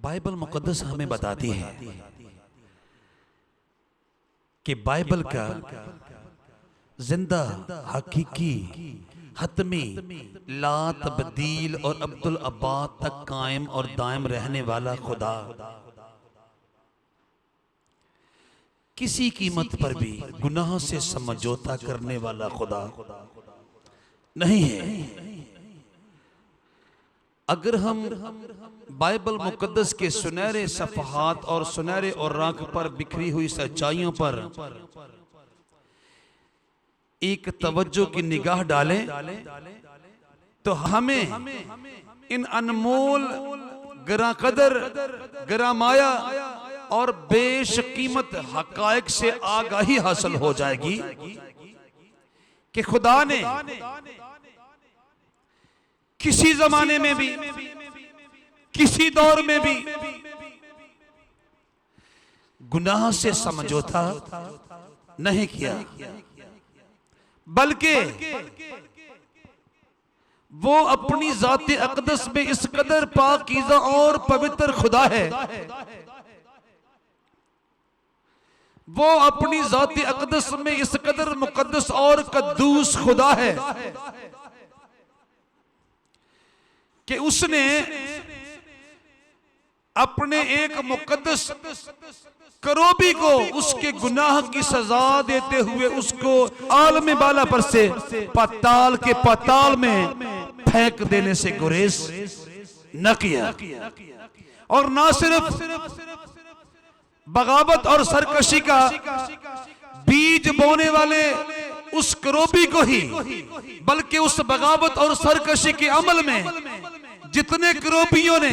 Bible मुकद्दस हमें बताती है कि बाइबल का जिंदा, हकीकी, हतमी, ला तब्दील और अब्दुल अब्बाद तक कायम और दायम रहने वाला खुदा किसी कीमत पर भी गुनाह से समझौता करने वाला खुदा नहीं है। अगर हम बाइबल मुकद्दस के सुनहरे सफ़हात और सुनहरे औराक पर बिखरी हुई सच्चाइयों पर एक तवज्जो की निगाह डालें तो हमें इन अनमोल, गरा कदर, गरा माया और बेशकीमत हकायक से आगाही हासिल हो जाएगी कि खुदा ने किसी जमाने में भी, किसी दौर में भी गुनाह से समझौता नहीं किया, बल्कि वो अपनी ज़ात अक़दस में इस कदर पाकीज़ा और पवित्र खुदा है, वो अपनी ज़ात अक़दस में इस कदर मुक़द्दस और कद्दूस खुदा है कि उसने अपने एक मुक़द्दस करोबी को उसके गुनाह की सजा देते हुए उसको आलम बाला पर से पाताल के पाताल में फेंक देने से गुरेज न किया। और ना सिर्फ बगावत और सरकशी का बीज बोने वाले उस करोबी को ही, बल्कि उस बगावत और सरकशी के अमल में जितने करोबियों ने,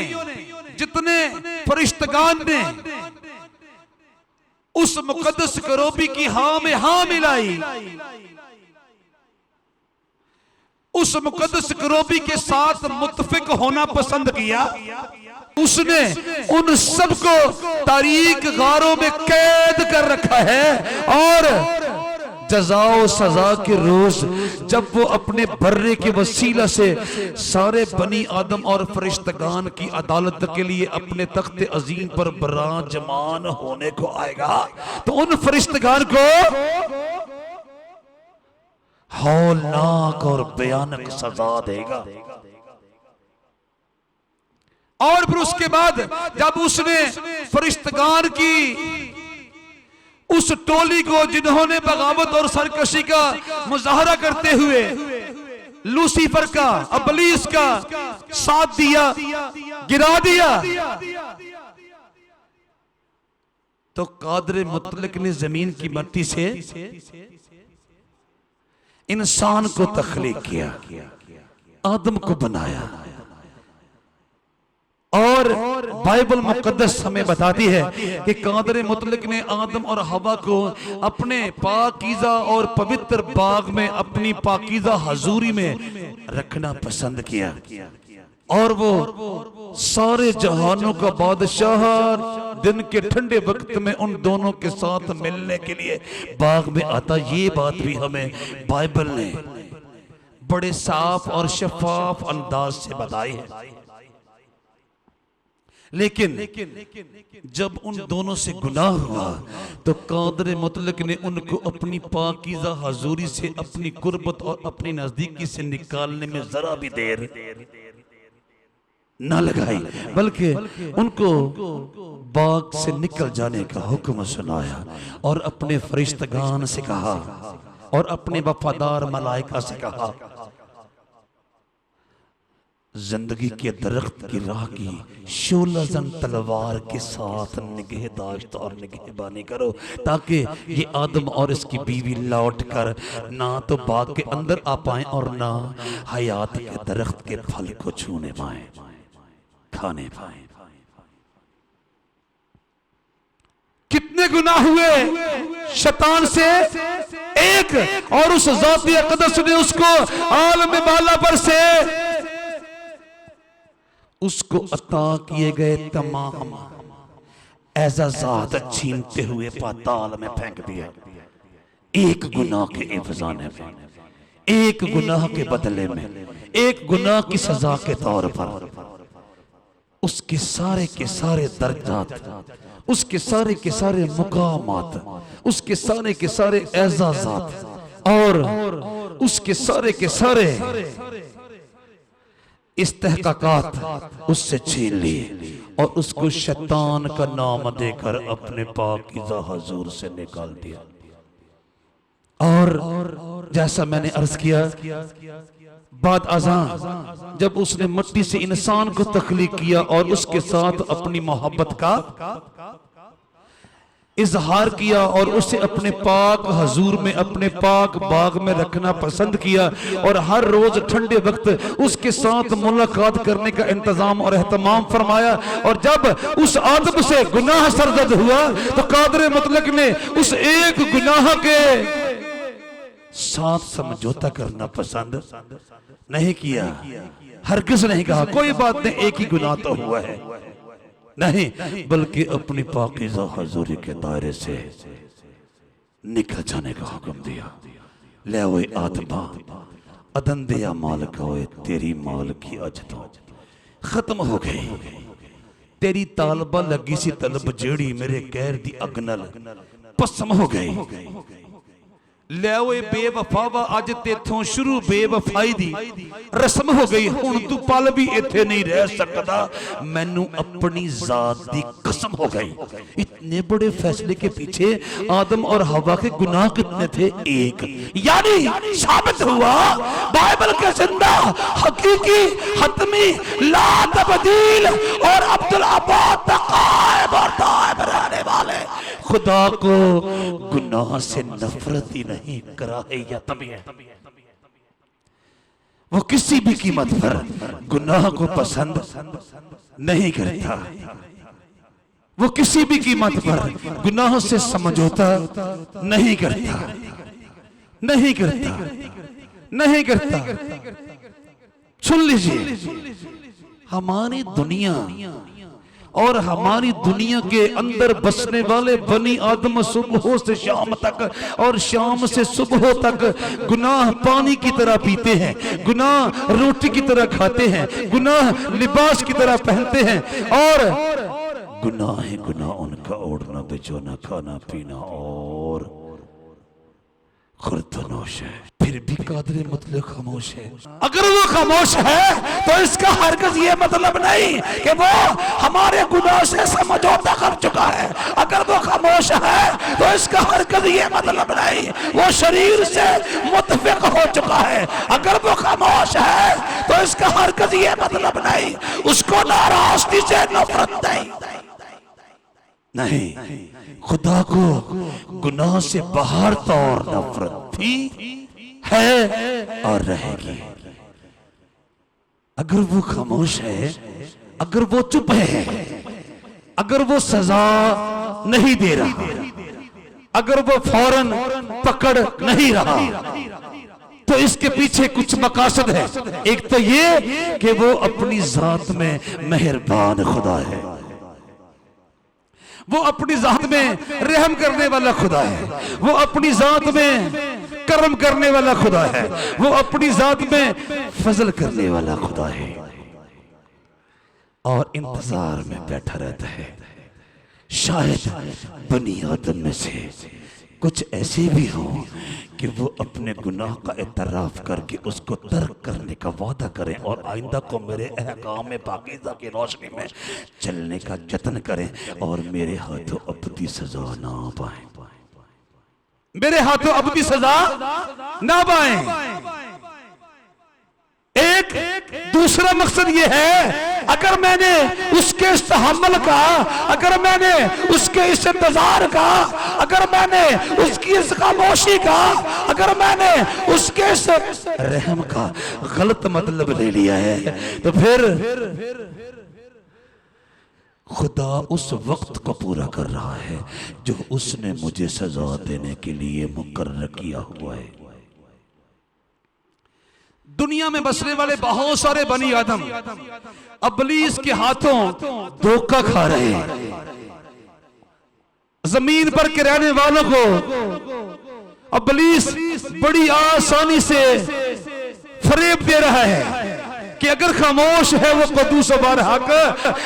जितने फरिश्तगान ने उस मुकद्दस करोबी की हाँ में हाँ मिलाई, उस मुकद्दस करोबी के साथ मुत्तफिक होना पसंद किया, उसने उन सबको तारीख गारों में कैद कर रखा है। और जज़ा सजा के रोज जब वो अपने बर्रे के वसीला से सारे बनी आदम और फरिश्तगान की अदालत के लिए अपने तख्त अजीम पर बराजमान होने को आएगा, तो उन फरिश्तगान को हौलनाक और भयानक सजा देगा। और फिर उसके बाद जब उसने फरिश्तगान की उस टोली को जिन्होंने बगावत और सरकशी का मुजाहरा करते हुए लूसीफर का, अबलीस का साथ दिया, गिरा दिया, तो कादर मुतलक ने जमीन की मट्टी से इंसान को तख्लीक किया, आदम को बनाया। और बाइबल मुकद्दस हमें बताती है कि कादर मुतलक ने आदम और हवा को अपने पाकीज़ा और पवित्र बाग में अपनी पाकीज़ा हजूरी में रखना पसंद किया। और वो सारे जहानों का बादशाह दिन के ठंडे वक्त में उन दोनों के साथ मिलने के लिए बाग में आता। ये बात भी हमें बाइबल ने बड़े साफ और शफाफ अंदाज से बताई है। लेकिन जब उन दोनों से गुनाह हुआ तो कादर मुतलक ने उनको अपनी पाकीज़ा हजूरी से अपनी कुर्बत और अपनी नजदीकी से निकालने में जरा भी देर न लगाई, बल्कि उनको बाग से निकल जाने का हुक्म सुनाया और अपने फरिश्तगान से कहा और अपने वफादार मलाइका से कहा, जिंदगी के दरख्त की राह की शोलाजन तलवार के साथ निगहदाश्त और निगहबानी करो, ताकि ये आदम और इसकी बीवी लौट कर ना तो बाग के अंदर आ पाए और ना हयात के दरख्त के फल को छूने पाए, खाने पाए। कितने गुनाह हुए शैतान से एक, और उस ज़ात अक़दस ने उसको आलम बाला पर से उसको अता किए गए तमाम एजाज़ात छीनते हुए पाताल में फेंक दिया। एक गुनाह के एवज़ाने में, एक गुनाह के बदले में, एक गुनाह की सजा के तौर पर। उसके सारे के सारे दर्जात, उसके सारे के सारे मुकामात, उसके सारे के सारे एजाजात और उसके सारे के सारे इस्तेहकाकात उससे छीन लिए और उसको शैतान का नाम देकर अपने पाकीज़ा हुजूर से निकाल दिया। और जैसा मैंने अर्ज किया, बाद अज़ान जब उसने मिट्टी से इंसान को तख्लीक किया और उसके साथ अपनी मोहब्बत का इजहार किया और उसे अपने पाक हजूर में, अपने पाक बाग में रखना पसंद किया और हर रोज ठंडे वक्त उसके साथ मुलाकात करने का इंतजाम और एहतमाम फरमाया। और जब उस आदम से गुनाह सरजद हुआ तो कादर मुतलक ने उस एक गुनाह के साथ समझौता करना पसंद नहीं किया। हरगिज़ नहीं कहा कोई बात नहीं, एक ही गुनाह तो हुआ है, नहीं, बल्कि अपनी पाकीज़ा हुजूरी के दायरे से निकल जाने का हुक्म दिया। ले वो आदमा अदन दिया माल का होए, तेरी माल की अजदों खत्म हो गई। तेरी तालबा लगी सी तलब जेड़ी मेरे गैर दी अग नाल पसम हो गई। ले वो बेवफावा अज तेथों शुरू बेवफाई दी रस्म हो गई। हुण तू पल भी इत्थे नहीं रह सकता, मैनू अपनी जात दी कसम हो गई। इतने बड़े फैसले के पीछे आदम और हवा के गुनाह कितने थे? एक। यानी साबित हुआ बाइबल के जिंदा हकीकी हतमी ला तब्दील और अब्दुल अबाद तकायब और दायब रहने वाले खुदा को गुनाह से नफरत ही नहीं करा है या तभी है। वो किसी भी कीमत पर गुनाह को पसंद नहीं करता। वो किसी भी कीमत पर गुनाह से समझौता नहीं करता, नहीं करता, नहीं करता। सुन लीजिए, हमारी दुनिया और हमारी दुनिया के अंदर बसने वाले बनी आदम सुबह से शाम तक और शाम से सुबह तक गुनाह पानी की तरह पीते हैं, गुनाह रोटी की तरह खाते हैं, गुनाह लिबास की तरह पहनते हैं और गुनाह है गुनाह उनका ओढ़ना बिछोना खाना पीना और खुर्दनोश है। फिर भी कादर मुतलक खामोश है। अगर वो खामोश है तो इसका हरगिज़ ये मतलब नहीं कि वो हमारे गुनाह से समझौता कर चुका है। अगर वो खामोश है तो इसका हरगिज़ ये मतलब नहीं वो शरीर से मुतफिक हो चुका है। अगर वो खामोश है तो इसका हरगिज़ ये मतलब नहीं उसको नाराज़गी से नफरत नहीं। खुदा को गुनाह से बाहर तौर नफरत थी, है और रहेगी। अगर वो खामोश है, अगर वो चुप है, अगर वो सजा नहीं दे रहा, अगर वो फौरन पकड़ नहीं रहा तो इसके पीछे कुछ मकासद है। एक तो ये कि वो अपनी जात में मेहरबान खुदा है, वो अपनी जात में रहम करने वाला खुदा है, वो अपनी जात में करम करने वाला खुदा है, वो अपनी जात में फजल करने वाला खुदा है और इंतजार में बैठा रहता है। शायद बनी आदम में से कुछ ऐसे भी हो कि वो अपने गुनाह का इतराफ करके उसको तर्क करने का वादा करें और आइंदा को मेरे अहकाम में पाकीज़ा की रोशनी में चलने का जतन करें और मेरे हाथों अबदी सजा ना पाएं, मेरे हाथों अबदी सजा ना पाएं। एक दूसरा मकसद ये है, अगर मैंने उसके इस तहम्मुल का, अगर मैंने उसके इस इंतजार का, अगर मैंने उसकी इस खामोशी का, अगर मैंने उसके इस रहम का गलत मतलब ले लिया है तो फिर खुदा उस वक्त को पूरा कर रहा है जो उसने मुझे सजा देने के लिए मुकर्रर किया हुआ है। दुनिया में बसने वाले बहुत सारे बनी आदम इब्लीस के हाथों धोखा खा रहे हैं। जमीन पर के रहने वालों को इब्लीस बड़ी आसानी से फरेब दे रहा है। कि अगर खामोश है वो कदूस बार हक,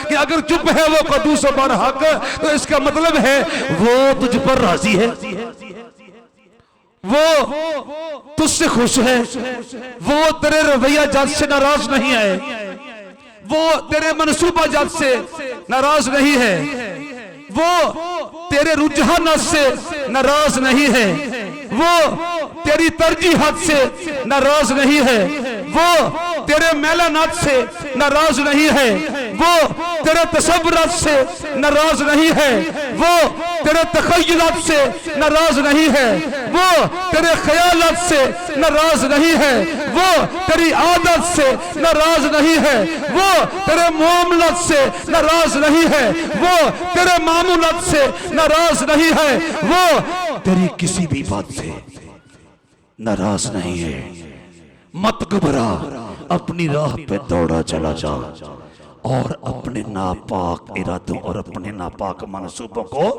कि अगर चुप है वो कदूस बार हक, तो इसका मतलब है वो तुझ पर राजी है, वो तुझसे खुश है, वो तेरे रवैया जात से नाराज नहीं है, वो तेरे मनसूबा जात से नाराज नहीं है, वो तेरे रुझानात से नाराज नहीं है, वो तेरी तरजीहात से नाराज नहीं है, वो तेरे मेलानात से नाराज नहीं है, वो तेरे तसव्वुरात से नाराज नहीं है, वो तेरे तखय्युलात से नाराज नहीं है, वो तेरे ख्यालात से नाराज नहीं है, वो तेरी आदत से नाराज नहीं है, वो तेरे मामलात से नाराज नहीं है, वो तेरे मामूलात से नाराज नहीं है, वो तेरी किसी भी बात से नाराज नहीं है। मत घबरा, अपनी राह पे दौड़ा चला जा और अपने नापाक इरादों और अपने नापाक मनसूबों को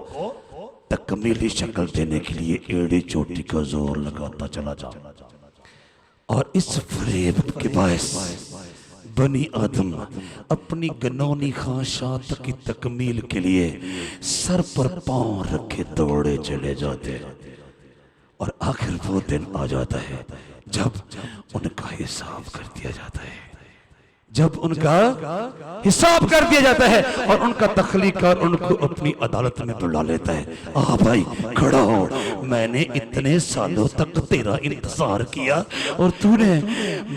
तकमीली शक्ल देने के लिए एड़ी चोटी का जोर लगाता चला जा। और इस फरेब के बायस बनी आदम अपनी गनौनी ख्वाहिशात की तकमील के लिए सर पर पांव रखे दौड़े चले जाते, और आखिर वो दिन आ जाता है जब उनका हिसाब कर दिया जाता है, जब उनका हिसाब कर दिया जाता है और उनका तख्लीकार उनको अपनी अदालत में बुला लेता है। आ भाई खड़ा हो, मैंने इतने सालों तक तेरा इंतजार किया और तूने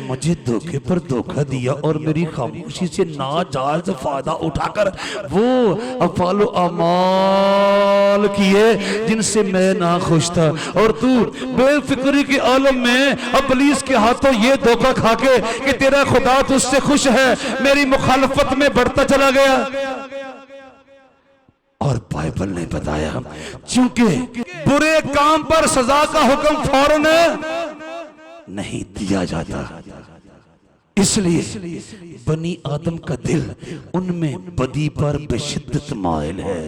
मुझे धोखे पर धोखा दिया और मेरी खामोशी से नाजायज फायदा उठाकर वो अफालो अमाल किए जिनसे मैं ना खुश था, और तू बेफिक्री के आलम में इब्लीस के हाथों ये धोखा खाके कि तेरा खुदा तुझसे खुश है, मेरी मुखालफत में बढ़ता चला गया। और बाइबल ने बताया क्योंकि बुरे काम पर सजा का हुक्म फौरन नहीं दिया जाता, इसलिए बनी आदम का दिल उनमें बदी पर बेशिद्दत माइल है।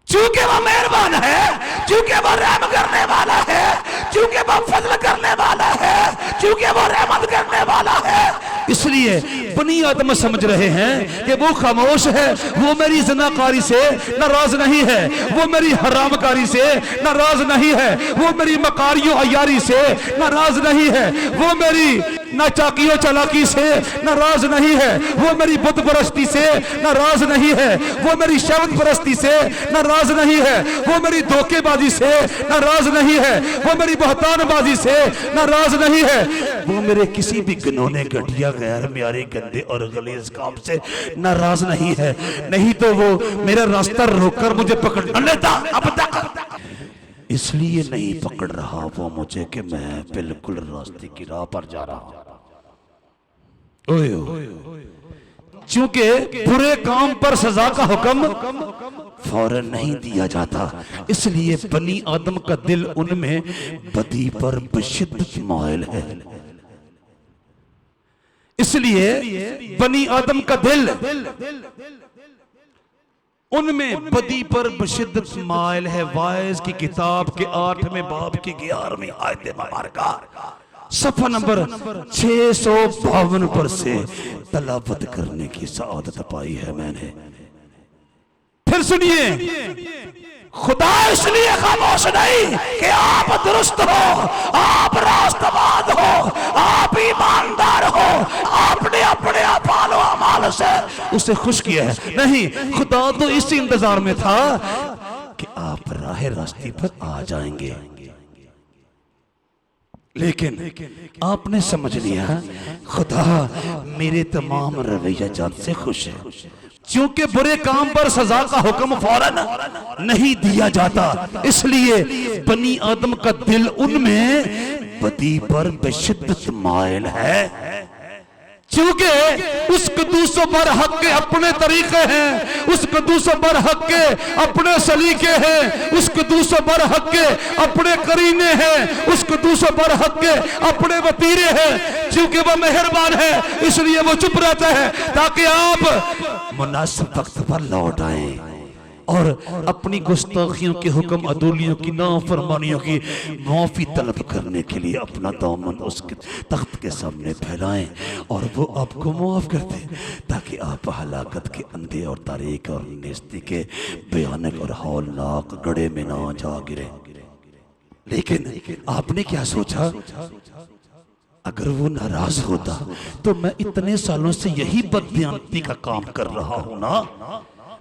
चूंकि वो मेहरबान है, चूंकि वो रहम करने वाला है, चूंकि वो फजल करने वाला है, चूंकि वो रहमत करने वाला है, इसलिए बनी आदम समझ रहे हैं कि वो खामोश है, वो मेरी ज़नाकारी से नाराज नहीं है, वो मेरी हरामकारी से नाराज नहीं है, वो मेरी मकारियों अयारी से नाराज नहीं है, वो मेरी नाचाकियों चालाकी से नाराज नहीं है, वो मेरी बुत परस्ती से नाराज नहीं है, वो मेरी शब्द परस्ती से नाराज नहीं है, वो मेरी धोखेबाजी से नाराज नहीं है, वो मेरी बहतानबाजी से नाराज नहीं है, वो मेरे किसी भी घिनौने घटिया गैर म्यारे गंदे और गलीज काम से नाराज नहीं है, नहीं तो वो मेरा रास्ता रोककर मुझे पकड़ लेता अब तक। इसलिए नहीं पकड़ रहा वो मुझे कि मैं बिल्कुल रास्ते की राह पर जा रहा हूं। चूंकि बुरे काम पर सजा का हुक्म फौरन नहीं दिया जाता, इसलिए बनी आदम का दिल उनमें बदी पर बेशिद्दत माइल है। इसलिए बनी आदम का दिल उनमें बदी पर बेशिद्दत माइल है। वाइज की किताब के 8वें बाब की 11वीं आयत मुबारका सफा नंबर 652 पर से तलावत करने की सआदत पाई है मैंने। फिर सुनिए, खुदा इसलिए खामोश नहीं कि आप दुरुस्त हो, आप रास्तबाज हो, आप ईमानदार हो, आपने अपने अफाल व अमाल से उसे खुश किया है। नहीं, खुदा तो इसी इंतजार में था कि आप राह रास्ते पर आ जाएंगे, लेकिन आपने समझ लिया खुदा मेरे तमाम रवैया जात से खुश है। क्योंकि बुरे काम पर सजा का हुक्म फौरन नहीं दिया जाता, इसलिए बनी आदम का दिल उनमें बदी पर बेशिद्दत माइल है। क्योंकि उस कदूस पर हक के अपने तरीके हैं, उस कदूस पर हक के अपने सलीके हैं, उस कदूस पर हक के अपने करीने हैं, उस कदूस पर हक के अपने वतीरे हैं। क्योंकि वह मेहरबान है इसलिए वो चुप रहता है ताकि आप मुनासिब वक्त पर लौट आए और अपनी गुस्ताखियों के हुक्म अदूलियों की नाफरमानियों की माफी तलब करने के लिए अपना दामन उसके तख्त के सामने फैलाएं और वो आपको माफ कर दे, ताकि आप हलाकत के अंधे और तारीक और नेस्ती के भयानक और हौलनाक गड्ढे में ना जा गिरे। लेकिन आपने क्या सोचा, अगर वो नाराज होता तो मैं इतने सालों से यही बददियानती का काम कर रहा हूं ना,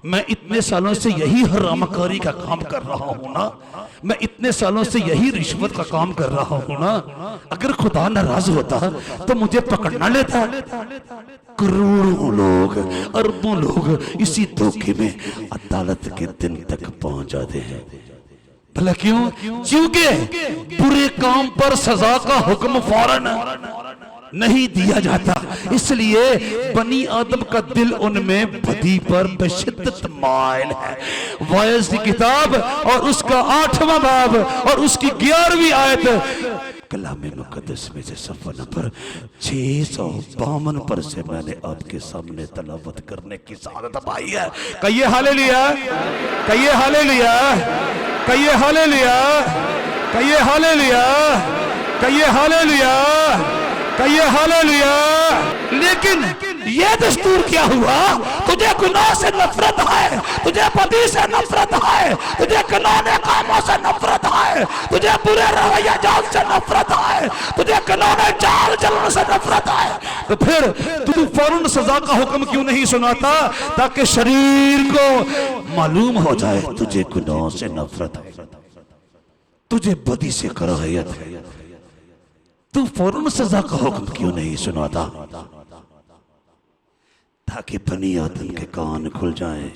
मैं इतने सालों से यही हरामकारी का काम कर रहा हूं ना, मैं इतने सालों से यही रिश्वत का काम कर रहा हूं ना, अगर खुदा नाराज होता तो मुझे पकड़ना लेता। करोड़ों लोग, अरबों लोग इसी धोखे में अदालत के दिन तक पहुंच जाते हैं। भला क्यों? क्योंकि बुरे काम पर सजा का हुक्म फौरन नहीं दिया जाता, इसलिए बनी आदम का दिल उनमें बदी पर बशिद्दत माइल है। वाइज की किताब और उसका 8वां बाब और उसकी 11वीं आयत कलामे मुकद्दस में से सफ़ा नंबर 652 पर से मैंने आपके सामने तलावत करने की सादत पाई है। कहिए हालेलुया, कहिए हालेलुया, कहिए हालेलुया, कहिए हालेलुया, कहिए हालेलुया, कहिए हालेलुया। लेकिन ये दस्तूर क्या हुआ? तुझे गुनाह से नफरत है, तुझे बदी से नफरत है, तुझे घिनौने कामों से नफरत है, तुझे बुरे रवैया जात से नफरत है, तुझे घिनौने चाल चलन से नफरत है, तो फिर तू फौरन सजा का हुक्म क्यों नहीं सुनाता, ताकि शरीर को मालूम हो जाए तुझे गुनाह से नफरत है, तुझे बदी से कराहत है, तू फौरन सजा का हुक्म क्यों नहीं सुनाता, ताकि बनी आदम के कान खुल जाएं।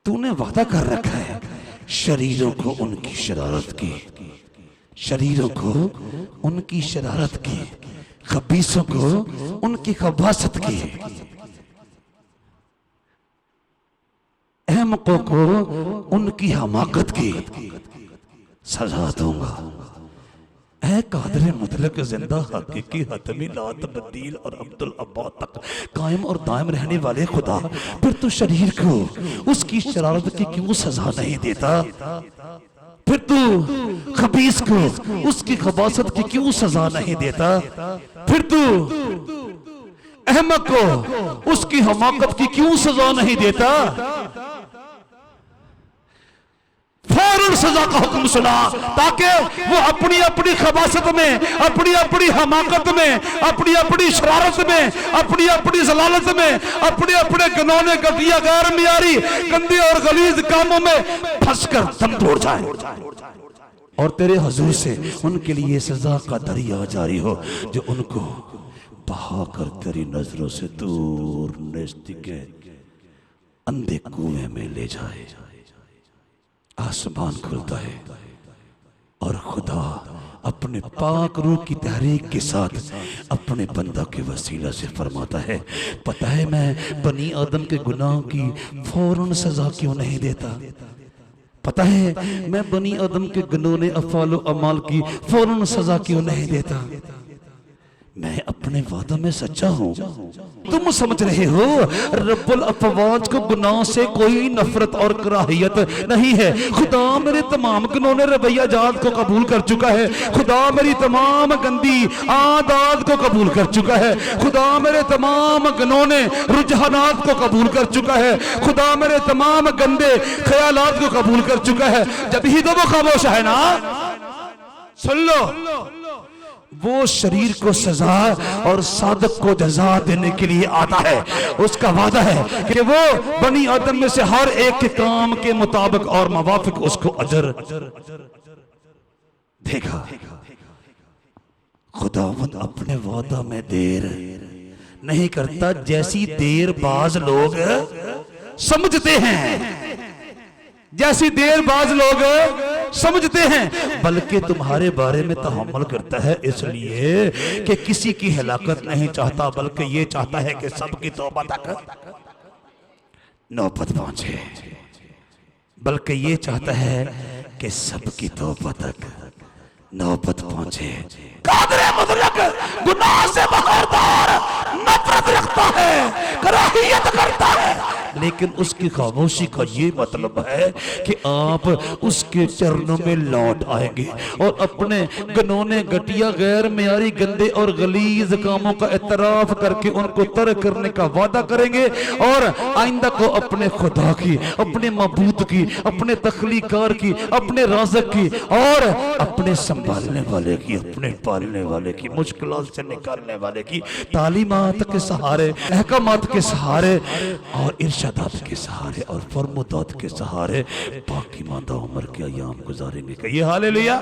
तूने वादा कर रखा है शरीरों को उनकी शरारत की, शरीरों को उनकी शरारत की, खबीसों को उनकी खबासत की, अहमकों को उनकी हमाकत की सजा दूंगा। ऐ कादर मुतलक जिंदा हकीकी हतमी ला तब्दील और अब्दुल अब्बा तक कायम और दायम रहने वाले खुदा, फिर तू शरीर को उसकी शरारत की क्यों सजा नहीं देता, फिर तू खबीस को उसकी खबासत की क्यों सजा नहीं देता, फिर तू अहमक को उसकी हमाकत की क्यों सजा नहीं देता। फौरन सजा का हुक्म सुना, ताकि वो अपनी अपनी खबासत में, अपनी अपनी हमाकत में, अपनी अपनी शरारत में, अपनी अपनी जलालत में, अपने अपने घिनौने घटिया गैर मियारी गंदे और गलीज कामों में फंसकर दम तोड़ जाए और तेरे हुजूर से उनके लिए सजा का दरिया जारी हो, जो उनको बहाकर तेरी नजरों से दूर नेस्ती के अंधे कुएं में ले जाए। आसमान खुलता है और खुदा अपने पाक रूह की तहरीक के साथ अपने बंदा के वसीला से फरमाता है, पता है मैं बनी आदम के गुनाह की फौरन सजा क्यों नहीं देता, पता है मैं बनी आदम के गुनों अफाल अमाल की फौरन सजा क्यों नहीं देता। मैं अपने वादा में सच्चा हूँ। तुम समझ रहे हो रब्बुल अफवाज को गुनाह से कोई नफरत और कराहियत नहीं है। खुदा मेरे तमाम गुनों ने रवैया जात को कबूल कर चुका है, खुदा मेरी तमाम गंदी आदात को कबूल कर चुका है, खुदा मेरे तमाम गुनों ने रुझानात को कबूल कर चुका है, खुदा मेरे तमाम गंदे ख्यालात को कबूल कर चुका है। जब ही तो वो खामोश है ना, सुन लो, वो शरीर को सजा और सादक को जजा देने के लिए आता है। उसका वादा है कि वो बनी आदम में से हर एक के काम के मुताबिक और मवाफिक उसको अजर देगा। खुदावंद अपने वादा में देर नहीं करता, जैसी देर बाज लोग समझते हैं, जैसी देर बाज लोग समझते हैं, बल्कि तुम्हारे बारे में तहम्मुल करता है, इसलिए कि किसी की हलाकत नहीं चाहता, बल्कि ये चाहता है कि सबकी तौबा तक नौबत पहुंचे, बल्कि ये चाहता है कि सबकी तौबा तक नौबत पहुंचे। कादरे मुतलक गुनाह से बगैरदार नफरत रखता है, कराहियत करता है, लेकिन उसकी खामोशी का ये मतलब है कि आप उसके चरणों में लौट आएंगे और अपने गनौने, घटिया, गैर मियारी, गंदे और गलीज कामों का इतराफ करके उनको तर्क करने का वादा करेंगे और आइंदा को अपने खुदा की, अपने मबूद की, अपने तख्लीकार की, अपने राज़िक की और अपने संभालने वाले की, अपने पालने वाले की, मुश्किलात से निकालने वाले की तालीमात के सहारे, अहकामात के सहारे और इरशादात के सहारे और फरमुदात के सहारे बाकी मादा उम्र के अयाम गुजारेंगे। कहिए हालेलुया,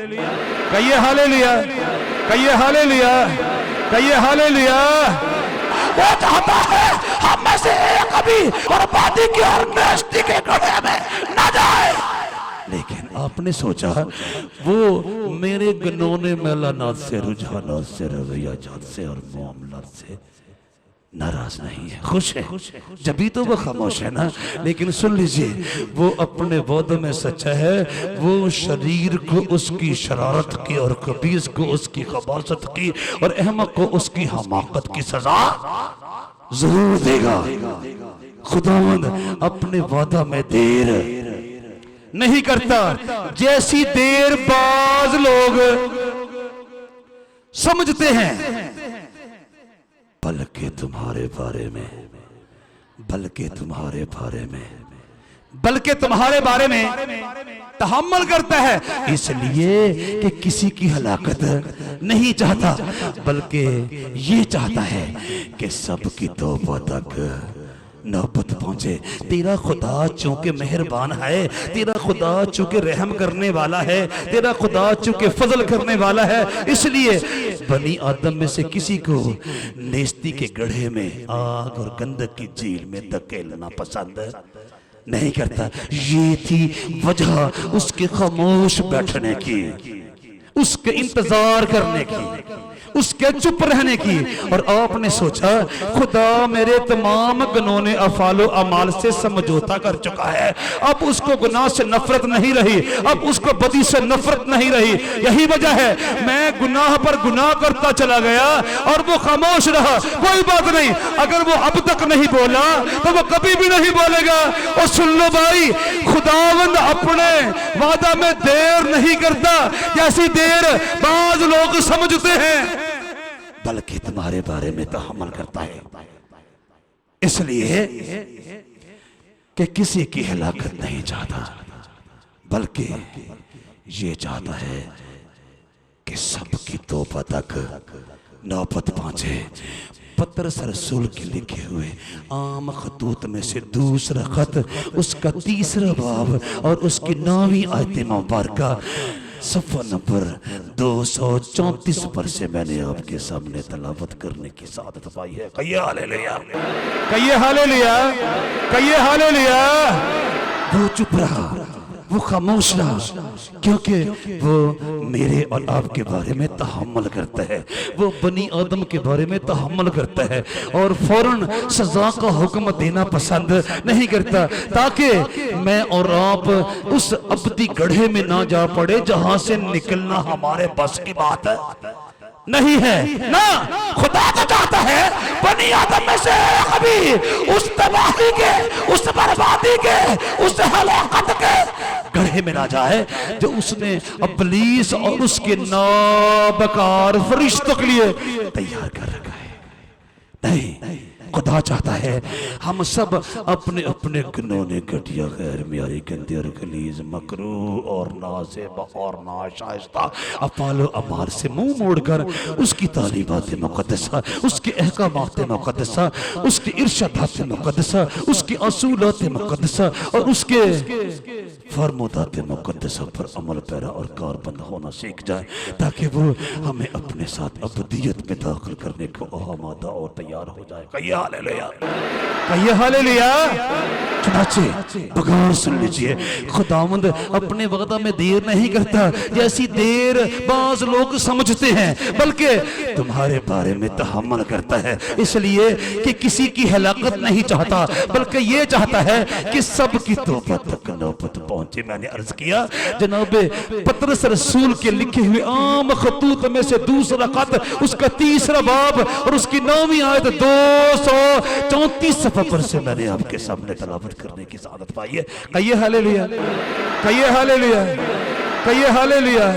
कहिए हालेलुया, कहिए हालेलुया, कहिए हालेलुया। वो चाहता है हम में से एक कभी बर्बादी की और नास्ती के गड्ढे में न जाए, लेकिन आपने सोचा वो मेरे गनौने मेलानात से, रुझानात से, रवैयाजात से और मामलात से नाराज नहीं है, खुश है। जब तो वो खामोश है ना। लेकिन सुन लीजिए, वो अपने वादे में सच्चा है। वो शरीर को उसकी शरारत की और खबीस को उसकी खबासत की और अहमक को उसकी हमाकत की सजा जरूर देगा। खुदावंद अपने वादा में देर नहीं करता, जैसी देर बाज लोग समझते हैं। बल्कि तुम्हारे बारे में, बल्कि तुम्हारे बारे में, बल्कि तुम्हारे बारे में तहम्मुल करता है, इसलिए कि किसी की हलाकत नहीं चाहता, बल्कि ये चाहता है कि सबकी तौबा तक नौबत पहुंचे। तेरा खुदा चूंकि मेहरबान है, तेरा खुदा चूंकि रहम करने वाला है, तेरा खुदा चूंकि फजल करने वाला है, इसलिए बनी आदम में से किसी को नेस्ती के गड्ढे में, आग और गंधक की झील में धकेलना पसंद नहीं करता। ये थी वजह उसके खामोश बैठने की, उसके इंतजार करने की, उसके चुप रहने की। और आपने सोचा खुदा मेरे तमाम गनौने अफालो अमाल से समझौता कर चुका है, अब उसको गुनाह से नफरत नहीं रही, अब उसको बदी से नफरत नहीं रही। यही वजह है मैं गुनाह पर गुनाह करता चला गया और वो खामोश रहा। कोई बात नहीं, अगर वो अब तक नहीं बोला तो वो कभी भी नहीं बोलेगा। और सुन लो भाई, खुदावंद अपने वादा में देर नहीं करता, जैसी देर बाज लोग समझते हैं, बल्कि तुम्हारे बारे में तहम्मुल करता है, इसलिए कि किसी की हलाकत नहीं चाहता, बल्कि ये चाहता है कि सबकी तौबा तक नौबत पहुंचे। पतरस रसूल के लिखे हुए आम खतूत में से दूसरा खत, उसका तीसरा बाब और उसकी 9वीं आयत मुबारका, सफ़ा नंबर 234 पर से मैंने आपके सामने तलावत करने की सादत पाई है। कहिए हालेलुया, कहिए हालेलुया, कहिए हालेलुया। वो चुप रहा, वो खामोश रहा, क्योंकि वो मेरे और आपके बारे में तहम्मुल करता है, वो बनी आदम के बारे में तहम्मुल करता है और फौरन सजा का हुक्म देना पसंद नहीं करता, ताकि मैं और आप उस अबदी गड्ढे में ना जा पड़े जहां से निकलना हमारे बस की बात नहीं है ना। खुदा तो चाहता है बनी आदम में से कभी उस तबाही के, उस बर्बादी के, उस हलाकत के गड्ढे में ना जाए जो उसने इब्लीस और उसके नाबकार फरिश्तों के लिए तैयार कर रखा है। नहीं, खुदा चाहता है हम सब अपने अपने गनौने, घटिया, गैर मियारी, गंदे और गलीज, मकरूह और नाज़ेब और नाशाइस्ता अफालो अमाल से मुंह मोड़कर उसकी तालीमात मुक़द्दसा, उसके अहकामात मुक़द्दसा, उसके इरशादात मुक़द्दसा, उसके असूलात मुक़द्दसा और उसके फरमुदात मुक़द्दसा पर अमल पैरा और कारबंद होना सीख जाए, ताकि वो हमें अपने साथ अबदियत में दाखिल करने को आमादा और तैयार हो जाए। कहिए हालेलुया, कहिए हालेलुया। चुनाचे बगौर सुन लीजिए, खुदावंद अपने वादा में देर नहीं करता, जैसी देर बाज लोग समझते हैं, बल्कि तुम्हारे बारे में तहम्मुल करता है, इसलिए कि किसी की हलाकत नहीं चाहता, बल्कि ये चाहता है कि सबकी तौबा तक नौबत पहुंचे। मैंने अर्ज किया जनाब पतरस रसूल के लिखे हुए आम खतूत में से दूसरा खत, उसका तीसरा बाब और उसकी 9वीं आयत 200 134 सफ़ा पर से मैंने आपके सामने तलावत करने की सादत पाई है। कहिए हालेलुया, कहिए हालेलुया, कहिए हालेलुया,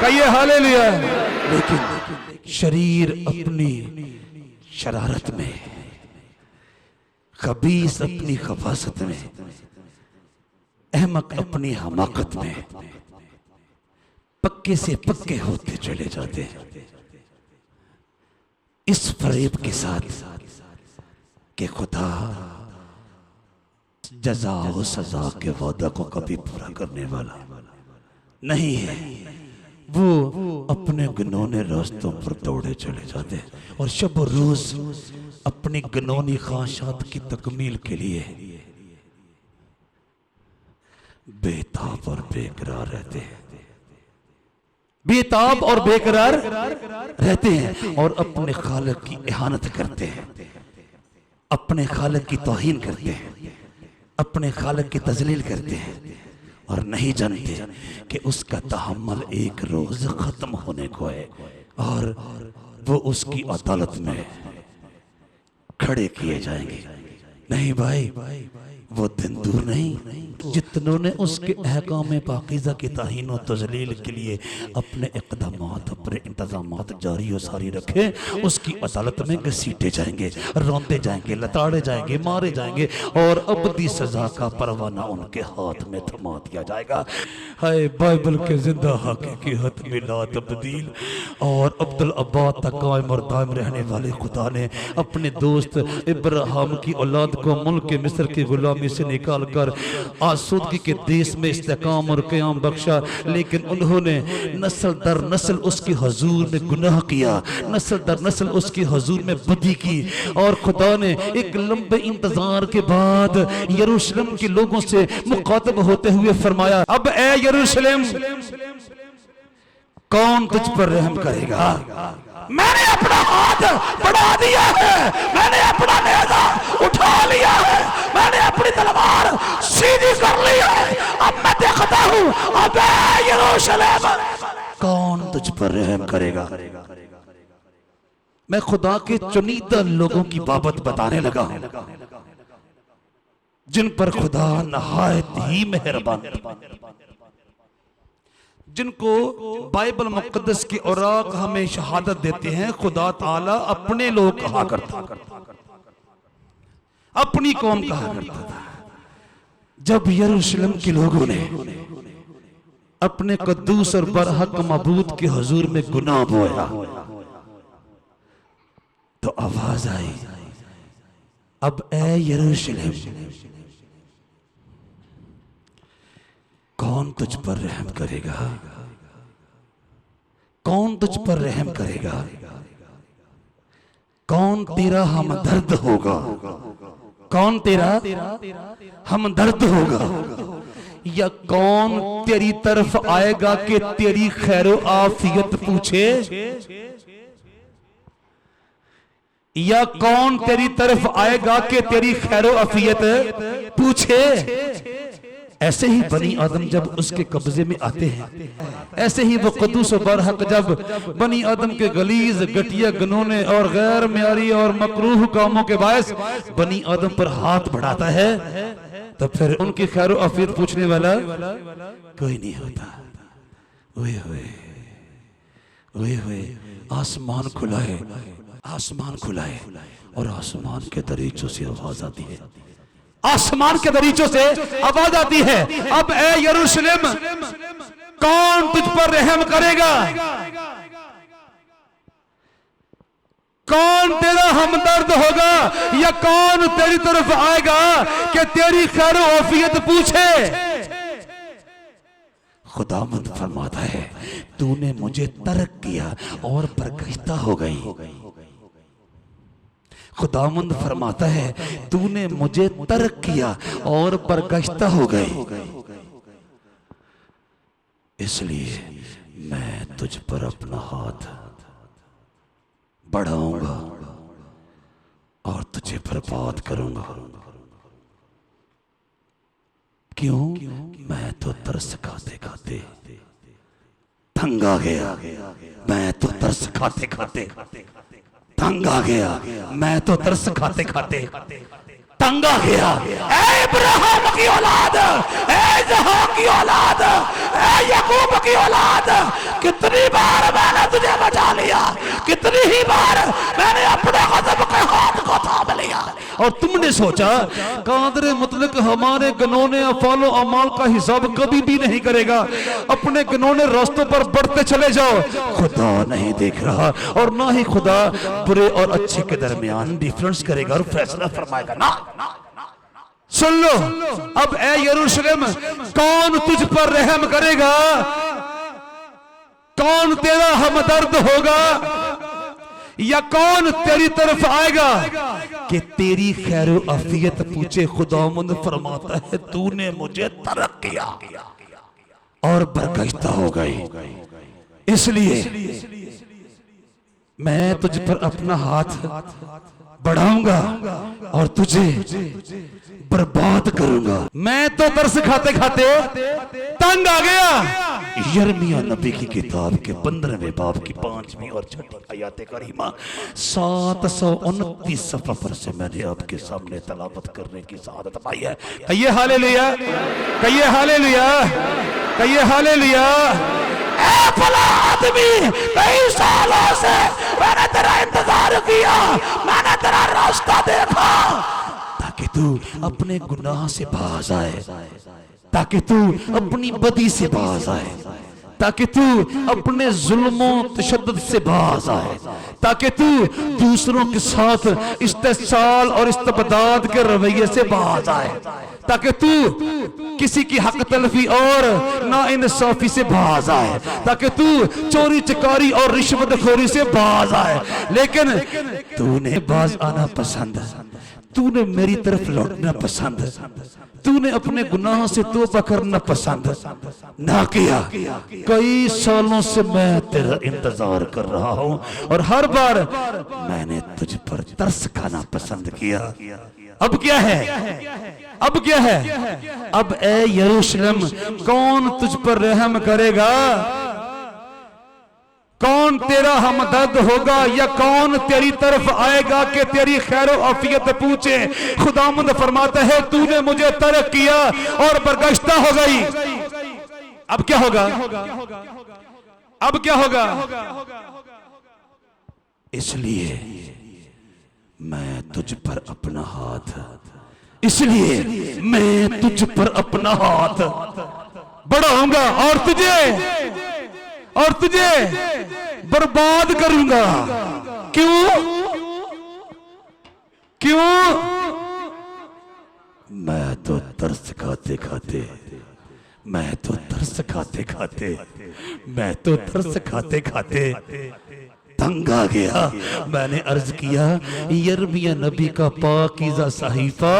कहिए हालेलुया। लेकिन शरीर अपनी शरारत में, खबीस अपनी खफासत में, अहमक अपनी हमाकत में पक्के से पक्के होते चले जाते हैं, इस फरेब के साथ कि खुदा जजा और सजा के वादा को कभी पूरा करने वाला नहीं है। वो अपने गनौने रास्तों पर दौड़े चले जाते हैं और शब और रोज अपनी गनौनी ख्वाहिशात की तकमील के लिए बेताब और बेकरार रहते हैं, बेताब और बेकरार रहते हैं और अपने खालिक की इहानत करते हैं, अपने खालिक की तौहीन करते हैं, अपने खालिक की तजलील करते हैं और नहीं जानते कि उसका तहम्मुल एक रोज खत्म होने को है और वो उसकी अदालत में खड़े किए जाएंगे। नहीं भाई, वो दिन दूर नहीं जितनों ने उसके अहकाम पाकीज़ा की ताहीन और तजलील के लिए अपने इक़दामात, अपने इंतज़ामात जारी और सारी रखे, उसकी अदालत में घसीटे जाएंगे, रौंदे जाएंगे, लताड़े जाएंगे, मारे जाएंगे और अबदी सजा का परवाना उनके हाथ में थमा दिया जाएगा। हाय बाइबल के जिंदा हकीकत में ला तब्दील और अब्दुल अब्बाद तक कायम और दायम रहने वाले खुदा ने अपने दोस्त इब्राहिम की औलाद को मुल्क मिस्र की गुलामी से निकाल कर आसूदगी के देश में इस्तेकाम और क़याम बख्शा, लेकिन उन्होंने नस्ल दर नस्ल उसकी हुजूर में गुनाह किया, नस्ल दर नस्ल उसकी हुजूर में बदी की और खुदा ने एक लंबे इंतजार के बाद यरूशलेम के लोगों से मुखातब होते हुए फरमाया, अब ए यरूशलेम कौन तुझ पर रहम करेगा? मैंने अपना हाथ बढ़ा दिया है, मैंने अपना नेज़ा उठा लिया है, मैंने अपनी तलवार सीधी कर ली है, अब मैं देखता हूं अब यरूशलेम कौन तुझ पर रहम करेगा। मैं खुदा के चुनिंदा लोगों की बाबत बताने लगा हूं जिन पर खुदा नहायत ही मेहरबान, जिनको बाइबल मुक़द्दस की औराक हमें शहादत देते हैं खुदा ताला अपने लोग कहा करता, अपनी कौम कहा करता था। जब यरूशलेम के लोगों ने अपने कद्दूस और बरहक मबूद के हुजूर में गुनाह बोया तो आवाज आई, अब ए यरूशलेम कौन तुझ पर रहम करेगा? कौन तुझ पर रहम करेगा? कौन तेरा हमदर्द होगा? कौन तेरा हमदर्द होगा? या कौन तेरी तरफ आएगा कि तेरी खैरो आफियत पूछे? या कौन तेरी तरफ आएगा कि तेरी खैरो आफियत पूछे? ऐसे ही बनी आदम जब उसके कब्जे में आते हैं, ऐसे ही वो कद्दूस और बरहक जब बनी आदम के गलीज, घटिया, गनौने और गैर म्यारी और मकरूह कामों के बायस बनी आदम पर हाथ बढ़ाता है, तो फिर उनकी खैर आफियत पूछने वाला कोई नहीं होता। ओए होए, ओए होए, आसमान खुला है, आसमान खुला है और आसमान के दरीचों से आवाज आती है, आसमान के दरीचों से आवाज आती है, अब ए यरूशलेम कौन तुझ पर रहम करेगा? कौन तेरा हमदर्द होगा? या कौन तेरी तरफ आएगा कि तेरी खैर आफियत पूछे? खुदावंद फरमाता है, तूने मुझे तर्क किया और बरगश्ता हो गई। खुदावंद फरमाता है, तूने मुझे तर्क किया और बरगश्ता हो गई, इसलिए मैं तुझ पर अपना हाथ बढ़ाऊंगा और तुझे बर्बाद करूंगा। क्यों? मैं तो तरस खाते खाते तंग आ गया, मैं तो तरस खाते खाते तंग आ गया। मैं तो तरस खाते खाते तंग आ गया। ए इब्राहिम की औलाद, ए इसहाक की औलाद, ए याकूब की औलाद, कितनी बार मैंने तुझे बचा लिया, कितनी ही बार मैंने अपने गज़ब के हाथ को थाम लिया। और तुमने सोचा कादर मुतलक हमारे गनौने अफ़ालो अमाल का हिसाब कभी भी नहीं करेगा। अपने गनौने रास्तों पर बढ़ते चले जाओ, खुदा नहीं देख रहा और ना ही खुदा बुरे और अच्छे के दरमियान डिफरेंस करेगा और फैसला फरमाएगा ना। सुन लो अब ए यरूशलेम, कौन तुझ पर रहम करेगा, कौन तेरा हमदर्द होगा, या कौन तेरी तरफ आएगा कि तेरी खैर अफियत पूछे। खुदावंद फरमाता है तूने मुझे तरक किया और बरगश्ता हो गई, इसलिए मैं तुझ पर अपना हाथ बढ़ाऊंगा और तुझे बर्बाद करूंगा। मैं तो तरस खाते खाते तंग आ गया। यिर्मयाह नबी की किताब के 15वें बाब की 5वीं और 6वीं आयत करीमा 729 सफ़ा पर से मैंने आपके सामने तलावत करने की सआदत पाई है। कहिए हालेलुया, कहिए हालेलुया, कहिए हालेलुया। ऐ भला आदमी, कई सालों से मैंने तेरा इंतजार किया, मैंने तेरा रास्ता देखा ताकि तू अपने गुनाह से बाज आए, ताकि तू अपनी बदी से बाज आए, ताकि तू अपने जुल्मों तशद्दुद से बाज आए, ताकि तू दूसरों के साथ इस्तेसाल और इस्तबदाद के रवैये से बाज आए, ताकि तू किसी की हक तलफी और ना इंसाफी से बाज आए, ताकि तू चोरी चकारी और रिश्वतखोरी से बाज आए। लेकिन तूने बाज आना पसंद, तूने मेरी तरफ लौटना पसंद, तूने अपने गुनाहों से तौबा करना पसंद ना किया। कई सालों से मैं तेरा इंतजार कर रहा हूं और हर बार मैंने तुझ पर तरस खाना पसंद किया। अब क्या है, अब क्या है? अब ए यरूशलेम, कौन तुझ पर रहम करेगा, कौन तेरा हमदर्द होगा, या कौन तेरी तरफ आएगा कि तेरी खैर आफियत पूछे। खुदावंद फरमाता है तूने मुझे तरक किया और बरगश्ता हो गई। अब क्या होगा, अब क्या होगा? इसलिए मैं तुझ पर अपना हाथ, इसलिए मैं तुझ पर अपना हाथ बढ़ाऊंगा और तुझे बर्बाद करूंगा। क्यों? क्यों? मैं तो तरस खाते खाते, मैं तो तरस खाते खाते, मैं तो तरस खाते खाते तंग आ गया। मैंने अर्ज किया यिर्मयाह नबी का पाकीज़ा सहीफा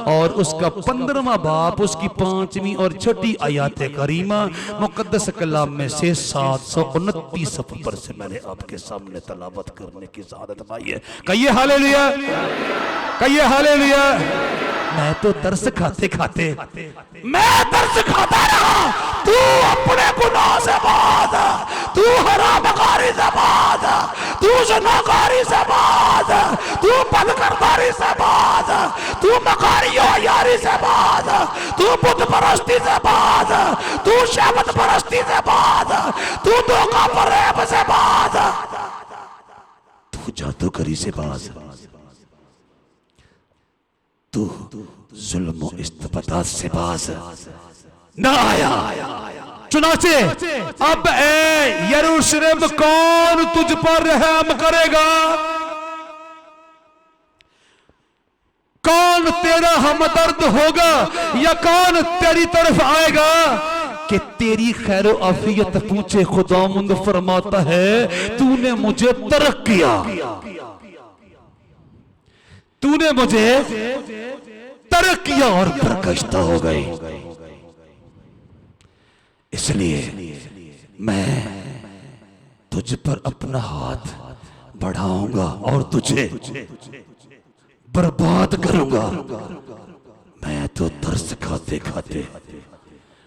और उसका 15वां बाब, उसकी 5वीं और 6वीं आयत करीमा मुकद्दस कलाम में से 729 सफ़ा पर से मैंने आपके सामने तलावत करने की सआदत पाई है। कहिए हालेलुया, कहिए हालेलुया। मैं तो तरस खाते खाते, मैं तरस खाता रहा। तू अपने गुनाह से बाज, तू हरामकारी से बाज, तू ज़िनाकारी से बाज, तू बदकरदारी से बाज, तू मकारी और यारी से बाज, तू बुत परस्ती से बाज, तू शहवत परस्ती से बाज, तू धोखा फरेब से बाज, तू जादूगरी से बाज, तू जुल्म और इस्तबदाद से बाज ना आया। चुनाचे अब ए यरूशलेम, कौन तुझ पर रहम करेगा, कौन तेरा हमदर्द होगा, या कौन तेरी तरफ आएगा कि तेरी खैर आफियत पूछे। खुदावंद फरमाता है तूने मुझे तरक किया, तूने मुझे तरक किया और बरगश्ता हो गई, इसलिए मैं तुझ पर अपना हाथ बढ़ाऊंगा और तुझे बर्बाद करूंगा। मैं तो तरस खाते खाते,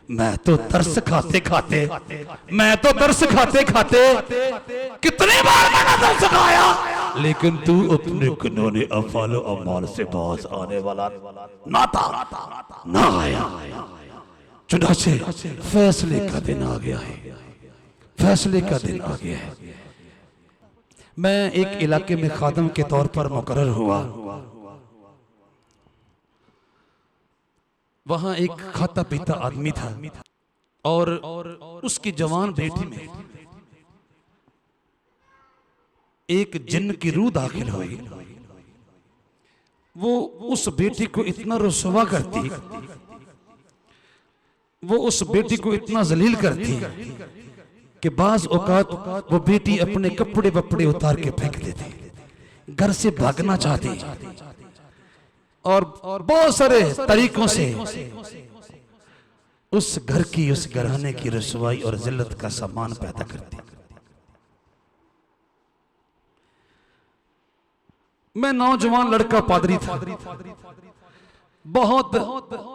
मैं तो तरस खाते खाते, मैं तो तरस खाते खाते, कितनी बार मैंने तरस खाया, लेकिन तू अपने कानूनी अफ़ाल व अमाल से बाज आने वाला नाता ना आया। चुनाचे फैसले का दिन आ गया है, फैसले का दिन आ गया है। मैं एक इलाके में खादम के तौर पर मुकर्रर हुआ। वहां एक खाता पीता आदमी था और उसकी जवान बेटी में एक जिन्न की रूह दाखिल हुई। वो उस बेटी को इतना रुसवा करती, वो उस बेटी को इतना जलील करती कि बाज औकात वो बेटी अपने कपड़े वपड़े उतार के फेंक देती, घर से भागना चाहती और बहुत सारे तरीकों से उस घर की, उस घराने की रुसवाई और जिल्लत का सामान पैदा करती। मैं नौजवान लड़का पादरी था। बहुत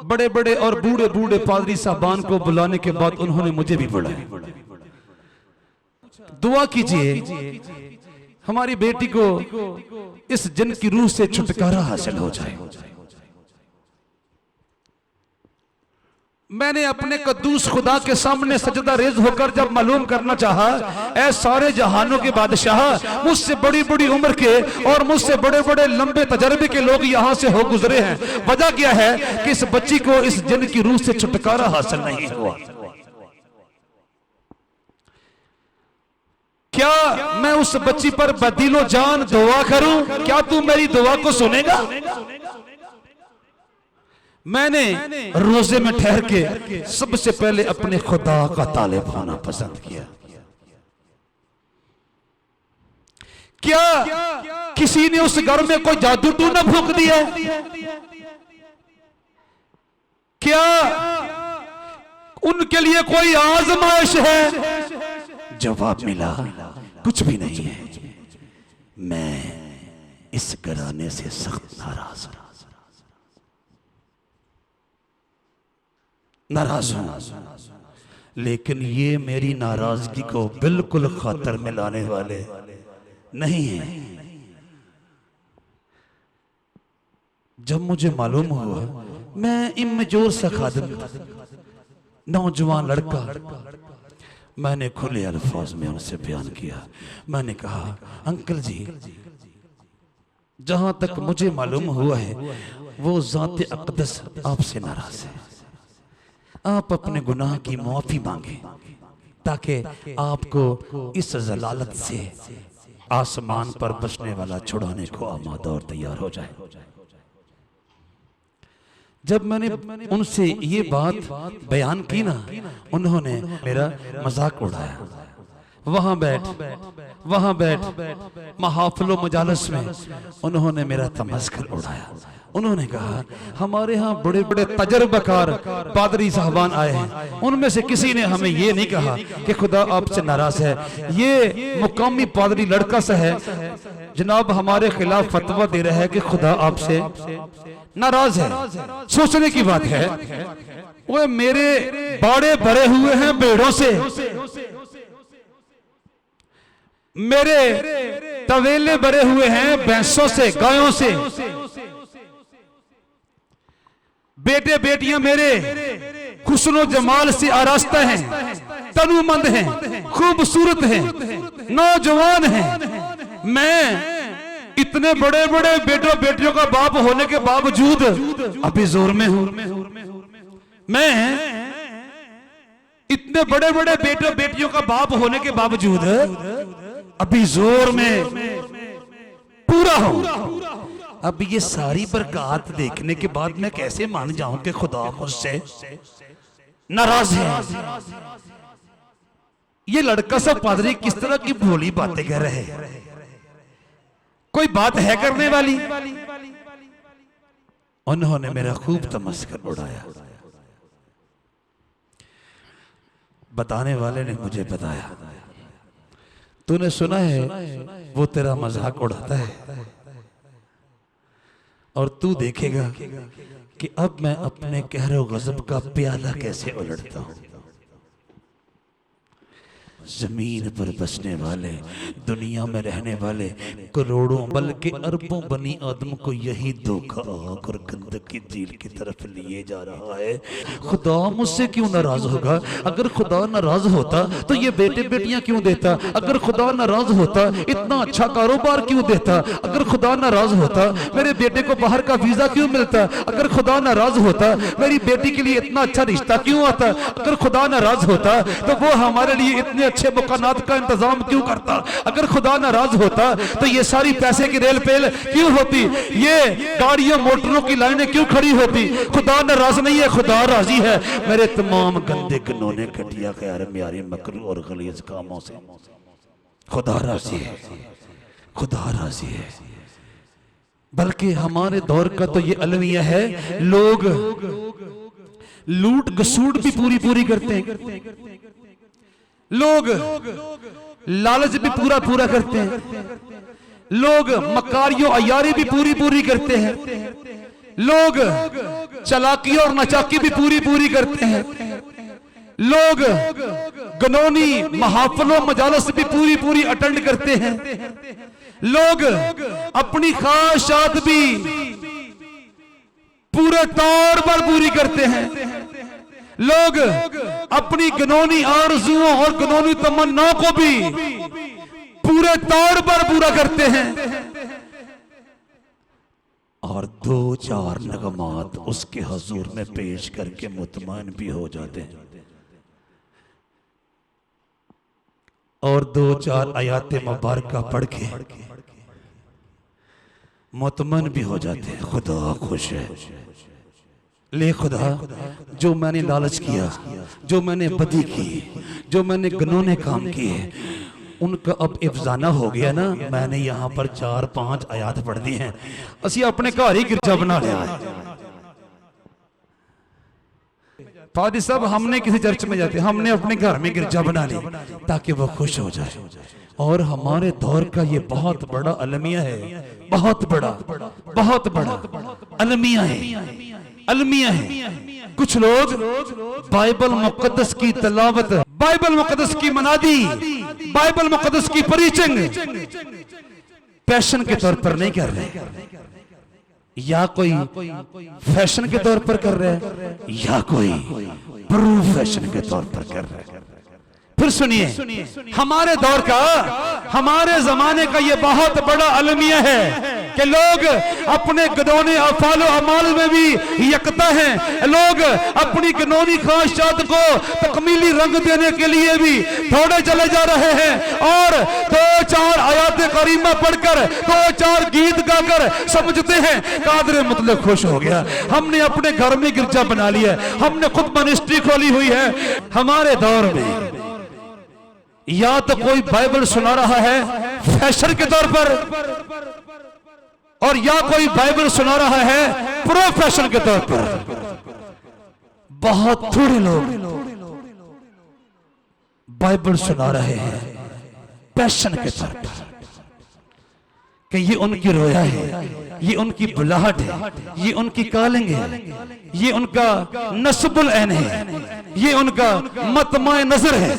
बड़े बड़े और बूढ़े बूढ़े पादरी साहबान को बुलाने के बाद उन्होंने मुझे भी बुलाया। दुआ कीजिए हमारी बेटी को इस जिन की रूह से छुटकारा हासिल हो जाए। मैंने अपने कद्दूस खुदा के सामने सजदा रेज होकर जब मालूम करना चाहा, ऐ सारे जहानों के बादशाह, मुझसे बड़ी बड़ी उम्र के और मुझसे बड़े बड़े लंबे तजर्बे के लोग यहां से हो गुजरे हैं, वजह क्या है कि इस बच्ची को इस जिन की रूह से छुटकारा हासिल नहीं हुआ। क्या मैं उस बच्ची पर बदिलो जान दुआ करूं? क्या तू मेरी दुआ को सुनेगा? मैंने रोजे में ठहर के सबसे पहले अपने खुदा का तालिब होना पसंद किया। क्या किसी ने उस घर में कोई जादू टूना फूंक दिया? क्या उनके लिए कोई आजमाइश है? जवाब मिला कुछ भी नहीं है। मैं इस घराने से सख्त नाराज हूं, नाराज हूं, लेकिन ये मेरी नाराजगी को बिल्कुल खातर में लाने वाले नहीं हैं। जब मुझे मालूम हुआ, मैं इम्मजोर सा खादिम, नौजवान लड़का, मैंने खुले अल्फाज में उनसे बयान किया। मैंने कहा, अंकल जी, जहां तक मुझे मालूम हुआ है वो ज़ात अक़दस आपसे नाराज है। आप अपने गुनाह की माफी मांगे ताकि आपको इस जलालत से आसमान पर बसने वाला छुड़ाने को आमादा और तैयार हो जाए। जब मैंने उनसे ये बात बयान की ना, उन्होंने मेरा मजाक उड़ाया। वहां बैठ महाफिलो मजालस में उन्होंने मेरा तमस्खुर उड़ाया। उन्होंने कहा, हमारे यहाँ बड़े बड़े तजर्बाकार पादरी साहबान आए हैं, उनमें से किसी ने हमें ये नहीं कहा कि खुदा आपसे नाराज है। ये मुकामी पादरी लड़का सा है जनाब, हमारे खिलाफ फतवा दे रहा है कि खुदा आपसे नाराज है। सोचने की बात है, वो मेरे बाड़े भरे हुए हैं भेड़ों से, मेरे तवेले भरे हुए हैं भैंसों से, गायों से, बेटे बेटियां मेरे हुस्नो जमाल से आरास्ता हैं, तनुमंद हैं, खूबसूरत हैं, नौजवान हैं। मैं इतने बड़े बड़े बेटों बेटियों का बाप होने के बावजूद अभी जोर में हूं। मैं इतने बड़े बड़े बेटों बेटियों का बाप होने के बावजूद अभी जोर में पूरा हूं। अब ये सारी बरकत देखने के बाद मैं कैसे मान जाऊं कि खुदा मुझसे नाराज है। ये लड़का सा पादरी किस तरह की भोली बातें कर रहे हैं, कोई बात है करने वाली? उन्होंने मेरा खूब तमस्खुर उड़ाया। बताने वाले ने मुझे बताया, तूने सुना है वो तेरा मजाक उड़ाता है और तू देखेगा कि अब मैं अपने कहरो गजब का प्याला कैसे उलटता हूं। जमीन पर बसने वाले, दुनिया में रहने वाले करोड़ों बल्कि अरबों बनी आदम को यही धोखा और गंदक की झील की तरफ लिए जा रहा है। खुदा मुझसे क्यों नाराज होगा? अगर खुदा नाराज होता तो ये बेटे बेटियां क्यों देता? अगर खुदा नाराज होता इतना अच्छा कारोबार क्यों देता? अगर खुदा नाराज होता मेरे बेटे को बाहर का वीजा क्यों मिलता? अगर खुदा नाराज होता मेरी बेटी के लिए इतना अच्छा रिश्ता क्यों आता? अगर खुदा नाराज होता तो वो हमारे लिए इतने अच्छे मकानात का इंतजाम क्यों करता? अगर खुदा नाराज होता तो ये सारी पैसे की रेल पेल क्यों होती? ये गाड़ियों मोटरों की लाइनें क्यों खड़ी होती? खुदा नाराज नहीं है, खुदा राजी है मेरे तमाम गंदे गनौने घटिया ख्याल म्यारी मकरू और गलीज कामों से। खुदा राजी है, खुदा राजी है। बल्कि हमारे दौर का तो ये अलमिया है, लोग लूट गसूट भी पूरी पूरी करते हैं, लोग लालच भी पूरा पूरा करते हैं, लोग मकारियों अयारी भी पूरी पूरी करते हैं, लोग चालाकी और नाचाकी भी पूरी पूरी करते हैं, लोग गनौनी महाफलों मजालस भी पूरी पूरी अटेंड करते हैं, लोग अपनी ख्वाहिशात भी पूरे तौर पर पूरी करते हैं, लोग अपनी गनौनी आरज़ुओं और गनौनी तमन्नाओं को भी पूरे तौर पर पूरा करते हैं और दो चार नगमात उसके हुजूर में पेश करके मुतमईन भी हो जाते हैं और दो चार आयात मुबारका पढ़ के मुतमईन भी हो जाते हैं। खुदा खुश है। ले खुदा, जो मैंने लालच किया, जो मैंने बदी की, जो मैंने गनौने काम किए, उनका अब इफ्जाना हो गया ना। मैंने यहाँ पर 4-5 आयात पढ़ दी हैं, असी अपने घर ही गिरजा बना लिया है। पादी साहब, हमने किसी चर्च में जाते, हमने अपने घर में गिरजा बना ली ताकि वो खुश हो जाए। और हमारे दौर का ये बहुत बड़ा अलमिया है, बहुत बड़ा अलमिया है, अलमिया है। कुछ लोग बाइबल मुकद्दस की तलावत, बाइबल मुकद्दस की मनादी, बाइबल मुकद्दस की परीचिंग पैशन के तौर पर नहीं कर रहे, या कोई फैशन के तौर पर कर रहे हैं, या कोई प्रोफेशन के तौर पर कर रहे हैं। फिर सुनिए, हमारे दौर का, हमारे जमाने का ये बहुत बड़ा अलमिया है कि लोग अपने गनौनी अफालो अमाल में भी यकता हैं। लोग अपनी गनौनी ख्वाहिशात को तकमीली रंग देने के लिए भी थोड़े चले जा रहे हैं और 2-4 आयात करीमा पढ़कर 2-4 गीत गाकर समझते हैं कादर मुतलक खुश हो गया, हमने अपने घर में गिरजा बना लिया, हमने खुद मिनिस्ट्री खोली हुई है। हमारे दौर में या तो कोई बाइबल सुना रहा है फैशन के तौर पर, और या कोई बाइबल सुना रहा है प्रोफेशन के तौर पर। बहुत थोड़े लोग बाइबल सुना रहे हैं पैशन के तौर पर कि ये उनकी रोया है, ये उनकी बुलाहट है, ये उनकी कॉलिंग है, ये उनका नस्बुल ऐन है, ये उनका मतमाए नजर है,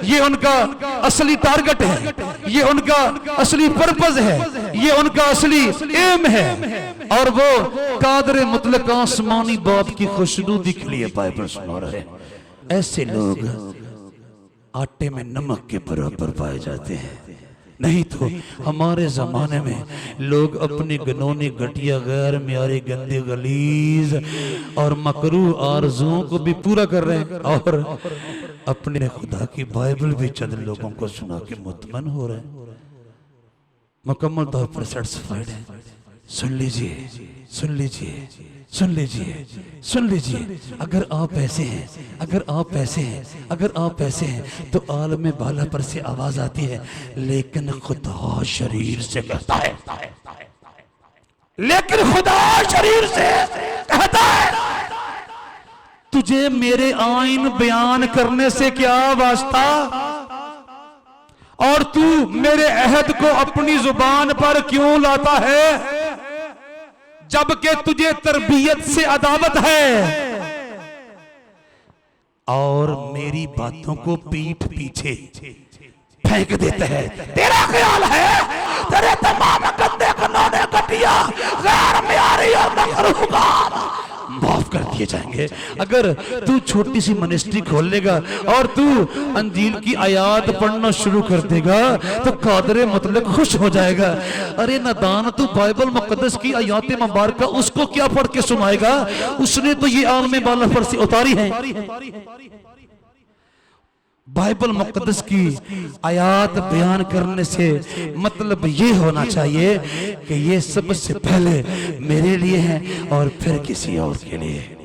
ये उनका असली टारगेट है, ये उनका असली पर्पस है, ये उनका असली एम है। और वो कादर मुतलक आसमानी बाप की खुशनुदी के लिए बाइबल सुना रहे हैं। ऐसे लोग आटे में नमक के बराबर पाए जाते हैं। नहीं तो हमारे जमाने में लोग अपनी गनौनी घटिया गैर म्यारी गंदी गलीज और मकरू आरज़ुओं को भी पूरा कर रहे हैं और अपने खुदा की बाइबल भी चंद लोगों को सुना के मुतमईन हो रहे हैं, मुकम्मल तौर पर सेटिस्फाइड है। सुन लीजिए, सुन लीजिए, सुन लीजिए, सुन लीजिए। अगर आप ऐसे हैं, अगर आप ऐसे हैं, अगर आप ऐसे हैं तो आलम बाला पर से आवाज आती है, लेकिन खुदा शरीर से कहता है, लेकिन खुदा शरीर से कहता है, तुझे मेरे आइन बयान करने से क्या वास्ता, और तू मेरे अहद को अपनी जुबान पर क्यों लाता है, जबकि तुझे तरबियत से अदावत है और मेरी बातों को पीठ पीछे फेंक देता है। तेरा ख्याल है तेरे तमाम गंदे घिनौने घटिया गैर मियारी और मकरूह माफ कर दिए जाएंगे। अगर तू छोटी सी मिनिस्ट्री खोल लेगा और तू अंजील की आयात पढ़ना शुरू कर देगा तो कादरे मतलब खुश हो जाएगा। अरे नादान, तू बाइबल मुकद्दस की आयात मुबारका उसको क्या पढ़ के सुनाएगा? उसने तो ये आलम बाला पर से उतारी है। बाइबल मुकद्दस की आयात बयान करने से मतलब ये होना चाहिए कि ये सबसे पहले मेरे लिए है और फिर किसी और के लिए।